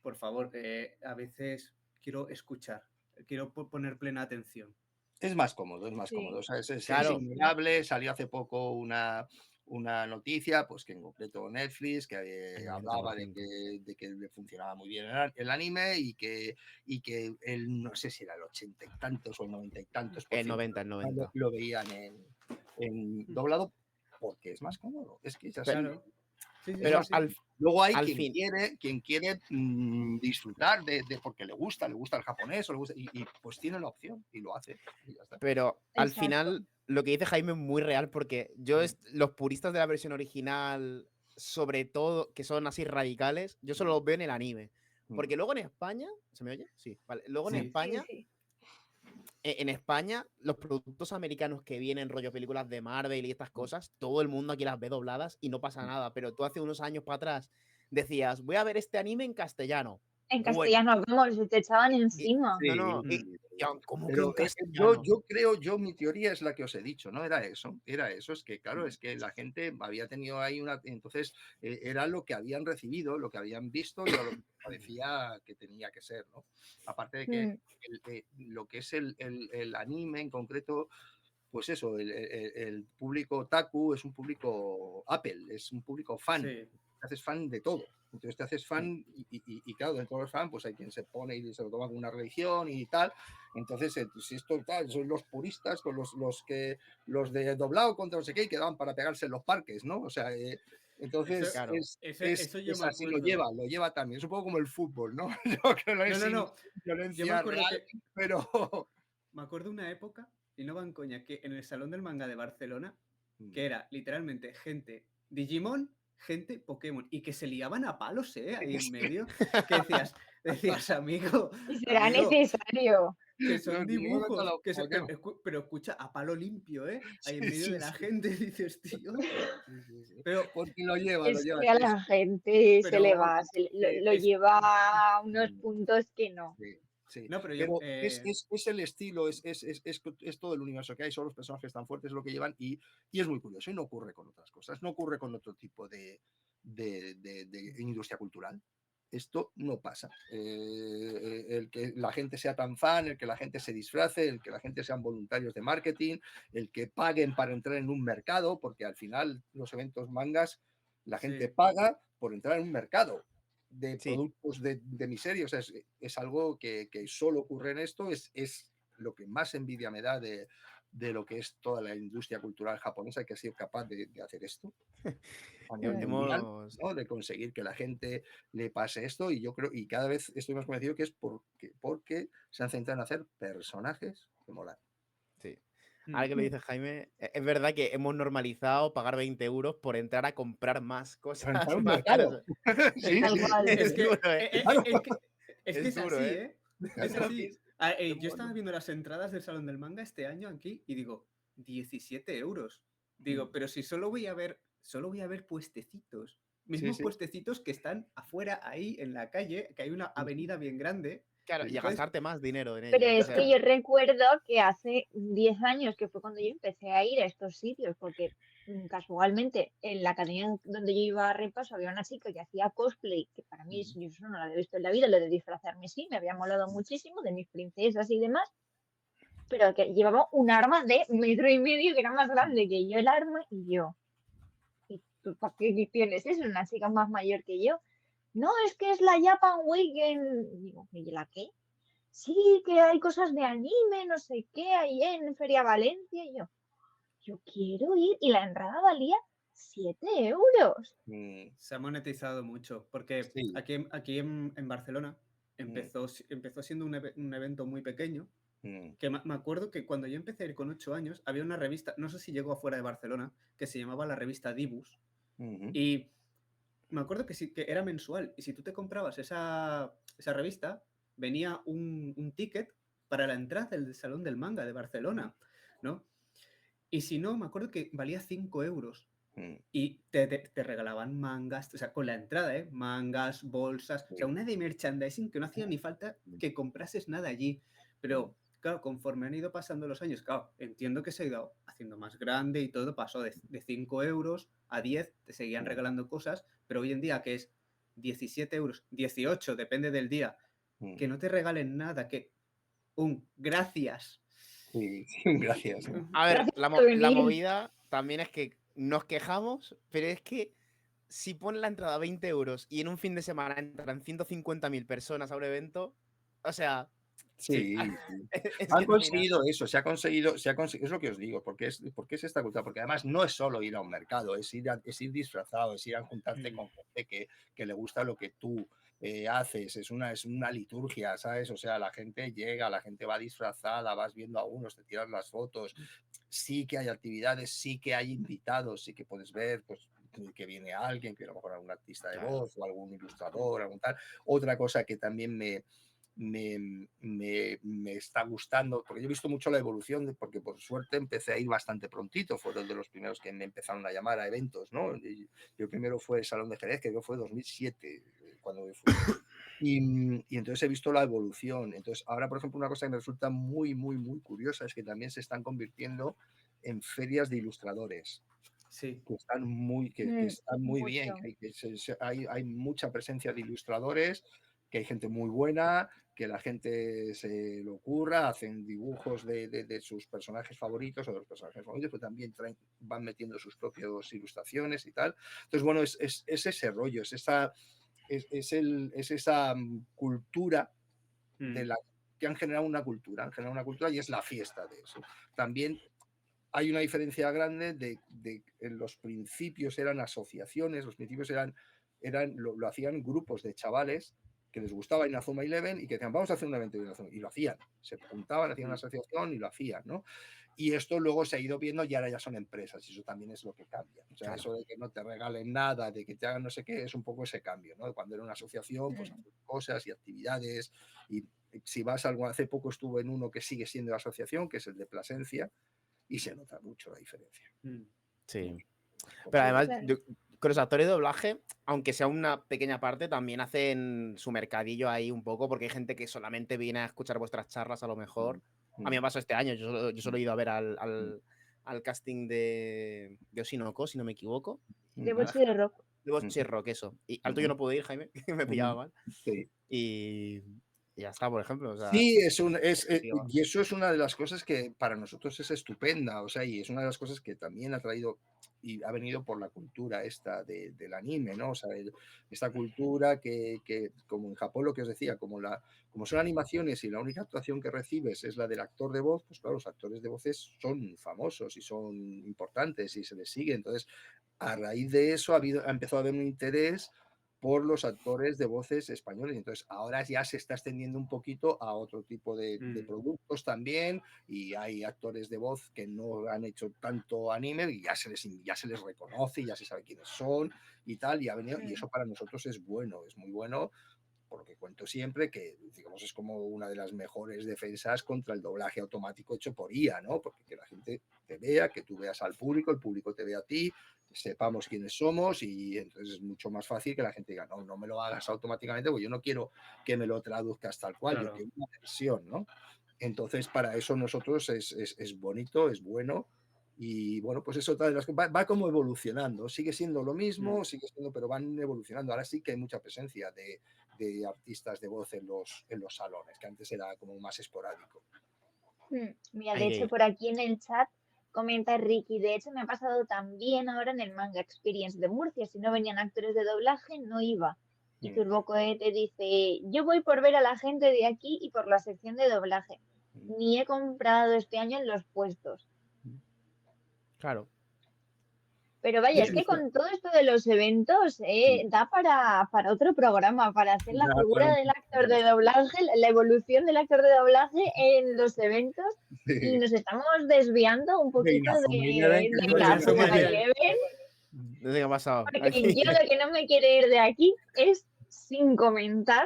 por favor, a veces quiero escuchar, quiero poner plena atención. Es más cómodo, es más cómodo. O sea, es innegable. Salió hace poco una noticia, pues que en concreto Netflix, que hablaba de que le funcionaba muy bien el anime y que no sé si era el 80 y tantos o el 90 y tantos por el 90 lo veían en doblado, porque es más cómodo. Es que es así. Claro. Pero luego hay quien quiere disfrutar de porque le gusta el japonés o le gusta, y pues tiene la opción y lo hace. Y ya está. Pero al final lo que dice Jaime es muy real, porque los puristas de la versión original, sobre todo, que son así radicales, yo solo los veo en el anime. Porque luego en España, ¿se me oye? Sí, vale. Luego en España, en España, los productos americanos que vienen, rollo películas de Marvel y estas cosas, todo el mundo aquí las ve dobladas y no pasa nada. Pero tú hace unos años para atrás decías, voy a ver este anime en castellano. En castellano, como se te echaban encima. ¿Cómo pero que en castellano? yo creo, mi teoría es la que os he dicho, ¿no? Era eso, es que, claro, es que la gente había tenido ahí entonces era lo que habían recibido, lo que habían visto y lo que parecía que tenía que ser, ¿no? Aparte de que lo que es el anime en concreto, pues eso, el público otaku es un público Apple, es un público fan, te haces fan de todo. Entonces te haces fan y claro, dentro de los fans pues hay quien se pone y se lo toma como una religión y tal. Entonces, si esto tal, son los puristas con los de doblado contra no sé qué, y quedaban para pegarse en los parques, ¿no? O sea, entonces es así, lo lleva también. Es un poco como el fútbol, ¿no? Yo creo que no es violencia real, pero... Me acuerdo una época, y no van coña, que en el Salón del Manga de Barcelona, que era literalmente gente Digimon, gente Pokémon, y que se liaban a palos, ahí en medio, que decías, amigo... Y será necesario. Que son dibujos, pero escucha, a palo limpio, ahí en medio de la gente, dices, tío... Pero porque lo lleva. Que a la gente se le va, lo lleva a unos puntos que no. Sí. No, pero es el estilo, es todo el universo que hay, son los personajes tan fuertes lo que llevan y es muy curioso y no ocurre con otras cosas, no ocurre con otro tipo de industria cultural. Esto no pasa. El que la gente sea tan fan, el que la gente se disfrace, el que la gente sean voluntarios de marketing, el que paguen para entrar en un mercado, porque al final los eventos mangas, la gente paga por entrar en un mercado. Sí. productos de mi serie. O sea, es algo que solo ocurre en esto, es lo que más envidia me da de lo que es toda la industria cultural japonesa, que ha sido capaz de hacer esto a nivel mundial, ¿no? De conseguir que la gente le pase esto, y yo creo, y cada vez estoy más convencido que es porque se han centrado en hacer personajes que molan. Sí. Ahora que lo dice Jaime, es verdad que hemos normalizado pagar 20 euros por entrar a comprar más cosas. Más caras. Sí, Tal sí. cual. Es duro, Es que es duro, así, ¿eh? Es así. Yo estaba viendo las entradas del Salón del Manga este año aquí y digo, 17 euros. Digo, pero si solo voy a ver puestecitos. Mismos Sí. puestecitos que están afuera ahí en la calle, que hay una avenida bien grande. Claro, y a gastarte más dinero en Pero ello. es que yo recuerdo que hace 10 años, que fue cuando yo empecé a ir a estos sitios, porque casualmente en la academia donde yo iba a repaso había una chica que hacía cosplay, que para mí yo eso no lo había visto en la vida, lo de disfrazarme sí, me había molado muchísimo, de mis princesas y demás, pero que llevaba un arma de 1,5 metros, que era más grande que yo el arma, y yo, ¿y tú para qué tienes eso? Una chica más mayor que yo. No, es que es la Japan Weekend. Digo, ¿y la qué? Sí, que hay cosas de anime, no sé qué, ahí en Feria Valencia. Y yo quiero ir. Y la entrada valía 7 euros. Se ha monetizado mucho, porque Sí. aquí en Barcelona empezó siendo un evento muy pequeño, que me acuerdo que cuando yo empecé a ir con 8 años, había una revista, no sé si llegó afuera de Barcelona, que se llamaba la revista Dibus, y me acuerdo que sí, que era mensual, y si tú te comprabas esa revista, venía un ticket para la entrada del Salón del Manga de Barcelona, ¿no? Y si no, me acuerdo que valía 5 euros. Y te regalaban mangas, o sea, con la entrada, ¿eh? Mangas, bolsas, o sea, una de merchandising que no hacía ni falta que comprases nada allí. Pero, claro, conforme han ido pasando los años, claro, entiendo que se ha ido haciendo más grande y todo, pasó de 5 euros a 10, te seguían regalando cosas, pero hoy en día, que es 17 euros, 18, depende del día, que no te regalen nada, que gracias. Sí, gracias. A ver, Gracias la por venir. movida también es que nos quejamos, pero es que si ponen la entrada a 20 euros y en un fin de semana entran 150.000 personas a un evento, o sea... Sí, es han que conseguido eso, se ha conseguido, es lo que os digo, porque es esta cultura, porque además no es solo ir a un mercado, es ir disfrazado, es ir a juntarte con gente que le gusta lo que tú haces, es una liturgia, ¿sabes? O sea, la gente llega, la gente va disfrazada, vas viendo a unos, te tiras las fotos, sí que hay actividades, sí que hay invitados, sí que puedes ver, pues, que viene alguien, que a lo mejor algún artista de voz o algún ilustrador, algún tal. Otra cosa que también me está gustando, porque yo he visto mucho la evolución, porque por suerte empecé a ir bastante prontito, fueron de los primeros que me empezaron a llamar a eventos, ¿no? Y el primero fue el Salón de Jerez, que fue 2007, cuando fui. Y entonces he visto la evolución. Entonces, ahora, por ejemplo, una cosa que me resulta muy, muy, muy curiosa es que también se están convirtiendo en ferias de ilustradores. Sí. Que están muy bien, hay mucha presencia de ilustradores, que hay gente muy buena, que la gente se lo ocurra, hacen dibujos de sus personajes favoritos o de los personajes favoritos, pero también van metiendo sus propias ilustraciones y tal. Entonces, bueno, es ese rollo, es esa cultura de la que han generado una cultura, y es la fiesta de eso. También hay una diferencia grande de en los principios eran asociaciones, los principios lo hacían grupos de chavales que les gustaba Inazuma Eleven y que decían, vamos a hacer un evento de Inazuma, y lo hacían, se juntaban, hacían una asociación y lo hacían, ¿no? Y esto luego se ha ido viendo y ahora ya son empresas, y eso también es lo que cambia. O sea, eso de que no te regalen nada, de que te hagan no sé qué, es un poco ese cambio, ¿no? Cuando era una asociación, pues hacer cosas y actividades, y si vas a algo, hace poco estuve en uno que sigue siendo asociación, que es el de Plasencia, y se nota mucho la diferencia. Sí. Pero además, con los actores de doblaje, aunque sea una pequeña parte, también hacen su mercadillo ahí un poco, porque hay gente que solamente viene a escuchar vuestras charlas a lo mejor. A mí me pasó este año, yo solo he ido a ver al casting de Oshinoko, si no me equivoco. De Bocchi de Rock. De Bocchi de Rock, eso. Y al tuyo no pude ir, Jaime, que me pillaba mal. Sí. Y ya está, por ejemplo. O sea, sí, y eso es una de las cosas que para nosotros es estupenda, o sea, y es una de las cosas que también ha traído y ha venido por la cultura esta del anime, ¿no? O sea, esta cultura que, como en Japón lo que os decía, como son animaciones y la única actuación que recibes es la del actor de voz, pues claro, los actores de voces son famosos y son importantes y se les sigue. Entonces, a raíz de eso ha empezado a haber un interés por los actores de voces españoles. Entonces, ahora ya se está extendiendo un poquito a otro tipo de productos también, y hay actores de voz que no han hecho tanto anime y ya se les reconoce, ya se sabe quiénes son y tal, y eso para nosotros es bueno, es muy bueno, por lo que cuento siempre, que digamos es como una de las mejores defensas contra el doblaje automático hecho por IA, ¿no? Porque que la gente te vea, que tú veas al público, el público te vea a ti, sepamos quiénes somos, y entonces es mucho más fácil que la gente diga, no me lo hagas automáticamente, porque yo no quiero que me lo traduzcas tal cual, yo quiero una versión, ¿no? Entonces, para eso nosotros es bonito, es bueno, y bueno, pues eso va como evolucionando, sigue siendo lo mismo, pero van evolucionando. Ahora sí que hay mucha presencia de artistas de voz en los salones, que antes era como más esporádico. Mira, de hecho, por aquí en el chat comenta Ricky, de hecho me ha pasado también ahora en el Manga Experience de Murcia, si no venían actores de doblaje no iba. Y Turbocoe te dice, yo voy por ver a la gente de aquí y por la sección de doblaje. Ni he comprado este año en los puestos. Claro. Pero vaya, es que con todo esto de los eventos da para otro programa, para hacer la figura del actor de doblaje, la evolución del actor de doblaje en los eventos, y nos estamos desviando un poquito de Inazuma Eleven. No sé qué ha pasado. Porque yo lo que no me quiere ir de aquí es sin comentar,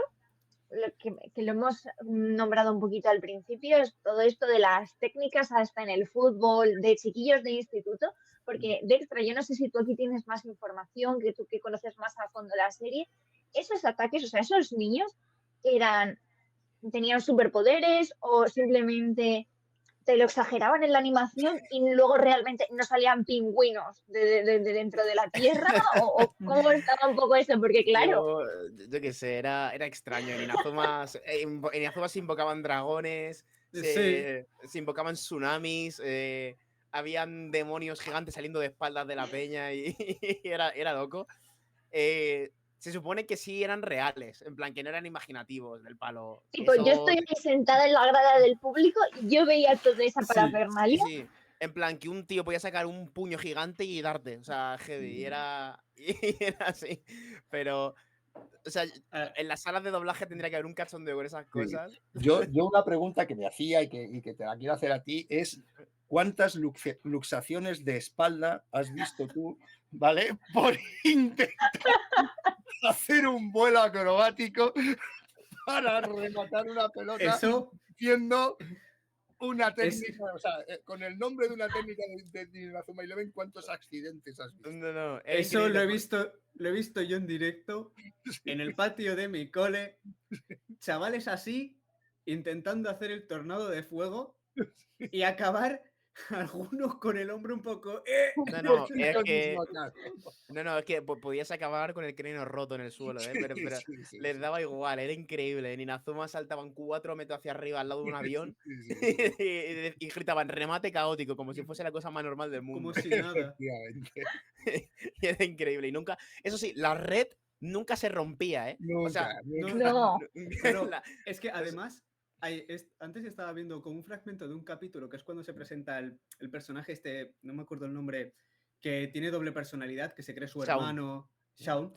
que lo hemos nombrado un poquito al principio, es todo esto de las técnicas hasta en el fútbol, de chiquillos de instituto, porque Dextra, yo no sé si tú aquí tienes más información, que tú que conoces más a fondo la serie, esos ataques, o sea, esos niños tenían superpoderes o simplemente te lo exageraban en la animación y luego realmente no salían pingüinos de dentro de la tierra, o cómo estaba un poco eso, porque claro. Yo qué sé, era extraño. En Inazuma se invocaban dragones, se invocaban tsunamis, habían demonios gigantes saliendo de espaldas de la peña y era loco. Se supone que sí eran reales, en plan que no eran imaginativos del palo. Tipo, yo estoy ahí sentada en la grada del público y yo veía toda esa parafernalia. Sí. En plan que un tío podía sacar un puño gigante y darte, o sea, heavy, y era así. Pero, o sea, en las salas de doblaje tendría que haber un cachondeo con esas cosas. Yo una pregunta que me hacía y que te la quiero hacer a ti es: ¿cuántas luxaciones de espalda has visto tú, ¿vale? Por intentar hacer un vuelo acrobático para rematar una pelota haciendo una técnica, o sea, con el nombre de una técnica de Inazuma Eleven, ¿cuántos accidentes has visto? No, eso lo he visto yo en directo en el patio de mi cole, chavales así intentando hacer el tornado de fuego y acabar algunos con el hombro un poco. Es que podías acabar con el cráneo roto en el suelo, pero les daba igual, era increíble. En Inazuma saltaban 4 metros hacia arriba al lado de un avión y gritaban remate caótico, como si fuese la cosa más normal del mundo. Como si nada. Y era increíble. Y nunca, eso sí, la red nunca se rompía, ¿eh? Nunca, o sea, no. Es que además, antes estaba viendo como un fragmento de un capítulo, que es cuando se presenta el personaje no me acuerdo el nombre, que tiene doble personalidad, que se cree su hermano, Shaun,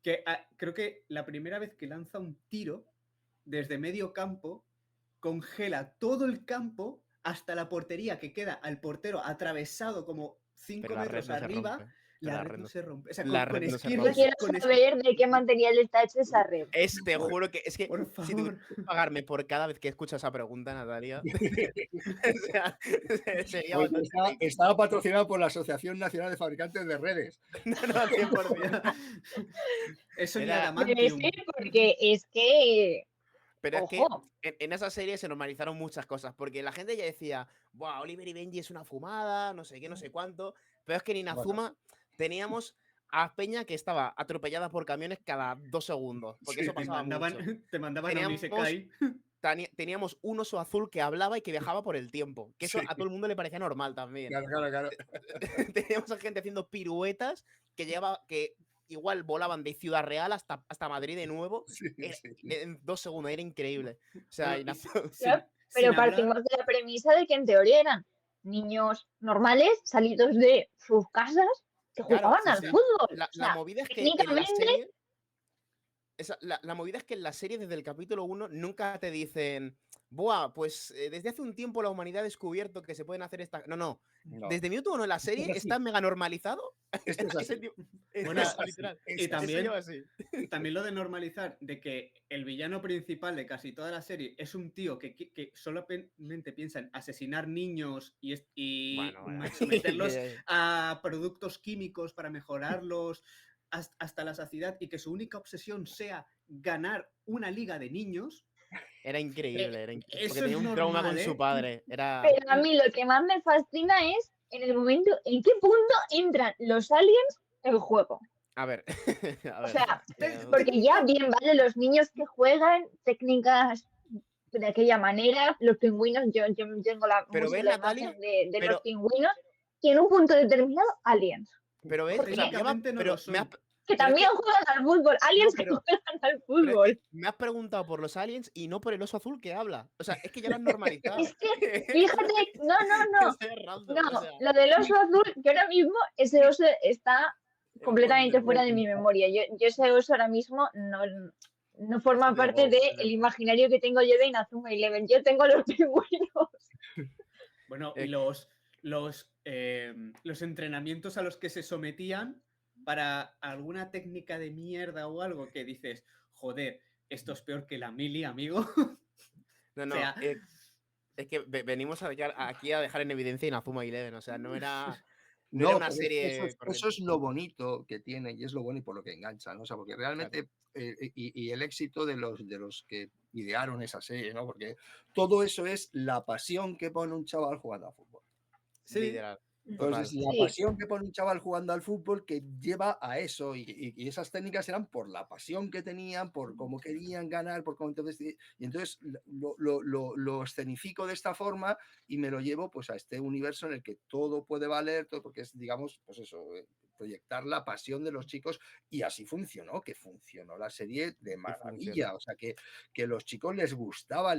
que creo que la primera vez que lanza un tiro desde medio campo, congela todo el campo hasta la portería, que queda al portero atravesado como 5 metros arriba. La red no se rompe. O sea, Yo quiero saber de qué material está hecha esa red. Te juro que es que si tuvieras que pagarme por cada vez que escucho esa pregunta, Natalia. Estaba patrocinado por la Asociación Nacional de Fabricantes de Redes. No, 100%. Eso era Debe ser, porque es que. Pero es que en esa serie se normalizaron muchas cosas, porque la gente ya decía, ¡buah, Oliver y Benji es una fumada, no sé qué, no sé cuánto! Pero es que en Inazuma teníamos a Peña que estaba atropellada por camiones cada 2 segundos, porque eso pasaba mucho. Te mandaban a un Isekai. teníamos un oso azul que hablaba y que viajaba por el tiempo. Que eso Sí. a todo el mundo le parecía normal también. Claro. Teníamos a gente haciendo piruetas que igual volaban de Ciudad Real hasta Madrid de nuevo Sí. en 2 segundos. Era increíble. O sea, Bueno, Pero partimos de la premisa de que en teoría eran niños normales salidos de sus casas que jugaban al fútbol. La movida es que en la serie... La movida es que en la serie, desde el capítulo 1, nunca te dicen, buah, pues desde hace un tiempo la humanidad ha descubierto que se pueden hacer estas... No. Desde minuto 1 en la serie está mega normalizado. Esto es así. Bueno, literal. Y también lo de normalizar, de que el villano principal de casi toda la serie es un tío que solamente piensa en asesinar niños y someterlos a productos químicos para mejorarlos hasta la saciedad, y que su única obsesión sea ganar una liga de niños. Era increíble, Porque tenía un trauma con su padre. Pero a mí lo que más me fascina es en el momento en qué punto entran los aliens en juego. A ver. O sea, porque ya bien, vale, los niños que juegan técnicas de aquella manera, los pingüinos, yo tengo la imagen de los pingüinos, y en un punto determinado, aliens. Pero ves, que también juegan al fútbol, aliens que juegan al fútbol. Me has preguntado por los aliens y no por el oso azul que habla. O sea, es que ya lo han normalizado. Es que, fíjate, no. Lo del oso azul, que ahora mismo ese oso está completamente fuera de mi memoria. Yo ese oso ahora mismo no forma parte del imaginario que tengo yo de Inazuma Eleven. Yo tengo los pingüinos. Bueno, y los entrenamientos a los que se sometían para alguna técnica de mierda o algo que dices, joder, esto es peor que la mili, amigo. No, o sea, es que venimos aquí a dejar en evidencia Inazuma Eleven, o sea, no era una serie... Eso es lo bonito que tiene, y es lo bueno y por lo que engancha, ¿no? O sea, porque realmente, y el éxito de los que idearon esa serie, ¿no? Porque todo eso es la pasión que pone un chaval jugando a fútbol. Sí. Literal. Entonces, la pasión que pone un chaval jugando al fútbol que lleva a eso, y esas técnicas eran por la pasión que tenían, por cómo querían ganar, por cómo entonces lo escenifico de esta forma y me lo llevo pues a este universo en el que todo puede valer, todo, porque es, digamos, pues eso, proyectar la pasión de los chicos, y así funcionó la serie de maravilla, o sea, que los chicos les gustaba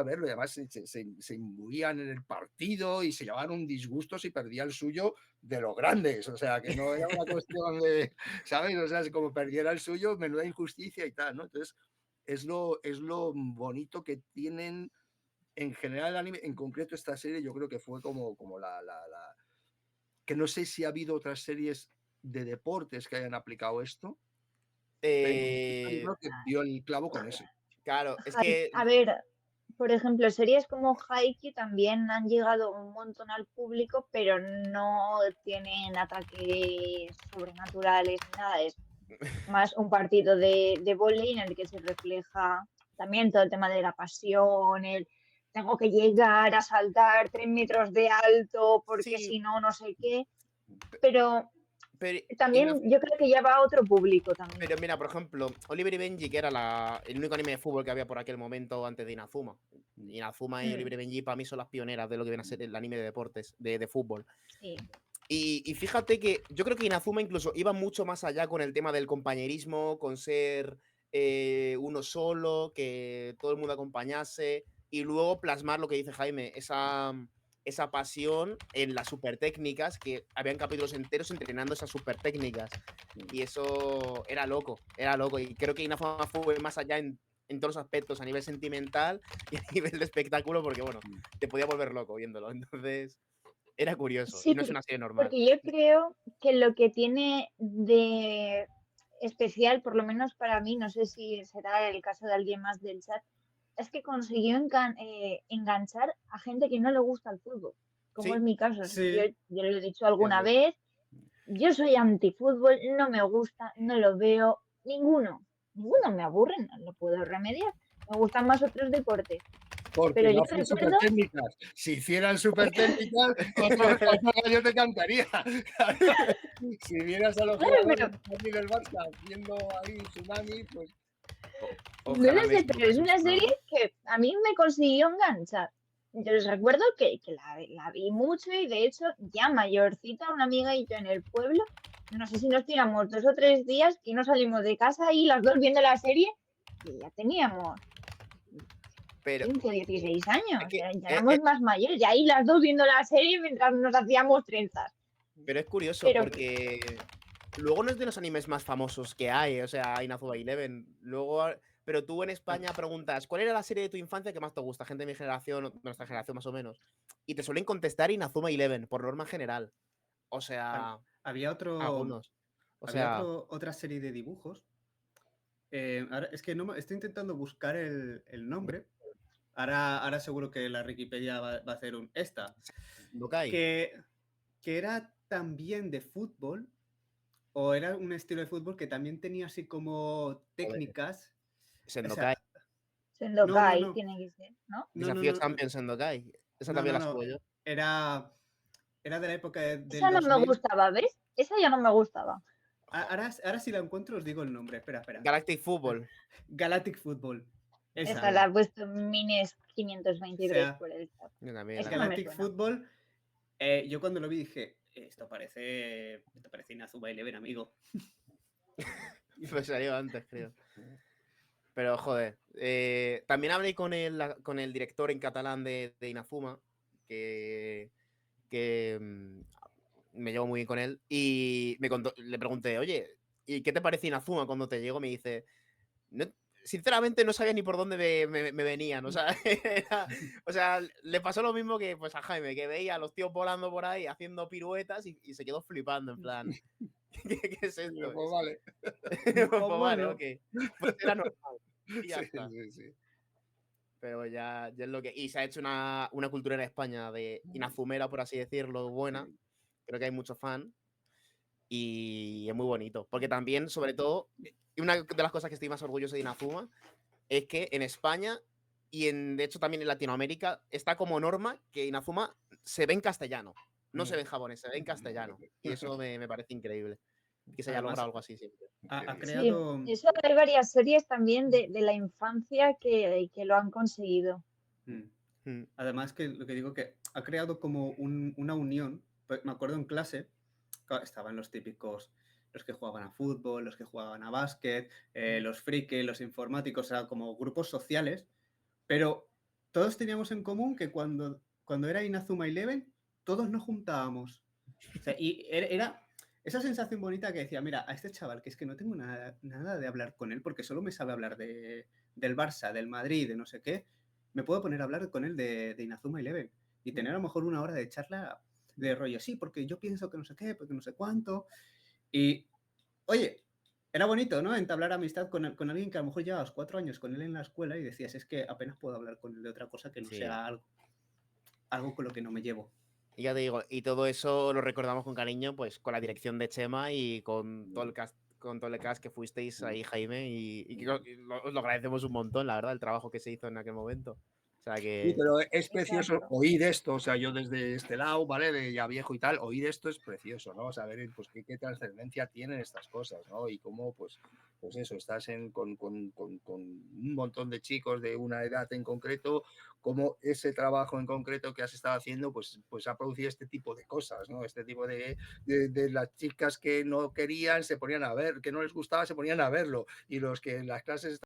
verlo, y además se imbuían en el partido y se llevaban un disgusto si perdía el suyo de los grandes, o sea, que no era una cuestión de, ¿sabes? O sea, como perdiera el suyo, menuda injusticia y tal, ¿no? Entonces, es lo bonito que tienen en general el anime, en concreto esta serie, yo creo que fue como que no sé si ha habido otras series de deportes que hayan aplicado esto. Pero yo creo que dio el clavo con eso. Claro, es que... A ver, por ejemplo, series como Haikyuu también han llegado un montón al público, pero no tienen ataques sobrenaturales ni nada. Es más un partido de vóley en el que se refleja también todo el tema de la pasión, tengo que llegar a saltar 3 metros de alto porque si no, no sé qué. Pero también yo creo que ya va a otro público también. Pero mira, por ejemplo, Oliver y Benji, que era el único anime de fútbol que había por aquel momento antes de Inazuma. Inazuma y Oliver y Benji para mí son las pioneras de lo que viene a ser el anime de deportes, de fútbol. Sí. Y fíjate que yo creo que Inazuma incluso iba mucho más allá con el tema del compañerismo, con ser uno solo, que todo el mundo acompañase, y luego plasmar lo que dice Jaime, esa pasión en las super técnicas, que habían capítulos enteros entrenando esas super técnicas. Y eso era loco. Y creo que Inazuma fue más allá en todos los aspectos, a nivel sentimental y a nivel de espectáculo, porque bueno, te podía volver loco viéndolo. Entonces, era curioso. Sí, y no es una serie normal. Porque yo creo que lo que tiene de especial, por lo menos para mí, no sé si será el caso de alguien más del chat, es que consiguió enganchar a gente que no le gusta el fútbol, como es mi caso. Sí. Yo lo he dicho alguna vez, yo soy antifútbol, no me gusta, no lo veo, ninguno me aburre, no lo puedo remediar, me gustan más otros deportes. Porque pero no yo hacen super técnicas. Si hicieran super técnicas, yo te cantaría. Si vieras a los jugadores del Barça haciendo ahí tsunami, pues No Ojalá lo me sé, pero es una equivoque. serie que a mí me consiguió enganchar. Yo les recuerdo que la vi mucho y de hecho ya mayorcita, una amiga y yo en el pueblo, no sé si nos tiramos 2 o 3 días que no salimos de casa y las dos viendo la serie y ya teníamos Pero 15 o 16 es años, que, ya éramos más mayores, y ahí las dos viendo la serie mientras nos hacíamos trenzas. pero es curioso Pero porque luego no es de los animes más famosos que hay, o sea, Inazuma Eleven. Luego, pero tú en España preguntas, ¿cuál era la serie de tu infancia que más te gusta? Gente de mi generación, o nuestra generación más o menos. Y te suelen contestar Inazuma Eleven, por norma general. O sea, Había algunos. O había sea, otra serie de dibujos. Ahora, es que estoy intentando buscar el nombre. Ahora seguro que la Wikipedia va a hacer un esta. Dokai. Que era también de fútbol, o era un estilo de fútbol que también tenía así como técnicas. Sendokai. Sendokai no. tiene que ser, ¿no? Desafío Champions Sendokai. Esa también la subo yo. Era de la época del Esa no 2000. me gustaba, ¿ves? Esa ya no me gustaba. Ahora si la encuentro os digo el nombre. Espera. Galactic Football. Galactic Football. Esa la he puesto Mines 523 O sea, por el chat. Yo también. Esa no me Galactic suena. Football, yo cuando lo vi dije, esto parece Inazuma Eleven, amigo. Pues salió antes, creo. Pero, joder. También hablé con el director en catalán de Inazuma, que me llevo muy bien con él, y le pregunté, oye, ¿y qué te parece Inazuma? Cuando te llego me dice, sinceramente no sabía ni por dónde me venían, o sea, le pasó lo mismo que pues, a Jaime, que veía a los tíos volando por ahí haciendo piruetas y se quedó flipando, en plan, ¿qué es esto? Pues vale. Pues vale, ok. Pues era normal. Y ya Sí, está. sí. Pero ya es lo que. Y se ha hecho una cultura en España de inazumera, por así decirlo, buena. Creo que hay muchos fans. Y es muy bonito. Porque también, sobre todo, una de las cosas que estoy más orgulloso de Inazuma es que en España y de hecho también en Latinoamérica está como norma que Inazuma se ve en castellano. No se ve en japonés, se ve en castellano. Y eso me parece increíble. Que se haya Además, logrado algo así siempre. Ha Sí, creado... eso hay varias series también de la infancia que lo han conseguido. Además que lo que digo que ha creado como una unión. Pues me acuerdo en clase, estaban los típicos, los que jugaban a fútbol, los que jugaban a básquet, los frikis, los informáticos, o sea, como grupos sociales, pero todos teníamos en común que cuando era Inazuma Eleven, todos nos juntábamos. O sea, y era esa sensación bonita que decía, mira, a este chaval que es que no tengo nada de hablar con él porque solo me sabe hablar del Barça, del Madrid, de no sé qué, me puedo poner a hablar con él de Inazuma Eleven y tener a lo mejor una hora de charla de rollo, sí, porque yo pienso que no sé qué, porque no sé cuánto. Y, oye, era bonito, ¿no? Entablar amistad con alguien que a lo mejor llevabas 4 años con él en la escuela y decías, es que apenas puedo hablar con él de otra cosa que no sea algo con lo que no me llevo. Y ya te digo, y todo eso lo recordamos con cariño, pues con la dirección de Chema y con todo el cast que fuisteis ahí, Jaime, y que os lo agradecemos un montón, la verdad, el trabajo que se hizo en aquel momento. O sea que... Sí, pero es precioso Exacto. oír esto, o sea, yo desde este lado, ¿vale? De ya viejo y tal, oír esto es precioso, ¿no? Saber, pues, qué trascendencia tienen estas cosas, ¿no? Y cómo, pues eso, estás con un montón de chicos de una edad en concreto, cómo ese trabajo en concreto que has estado haciendo, pues ha producido este tipo de cosas, ¿no? Este tipo de las chicas que no querían se ponían a ver, que no les gustaba se ponían a verlo, y los que en las clases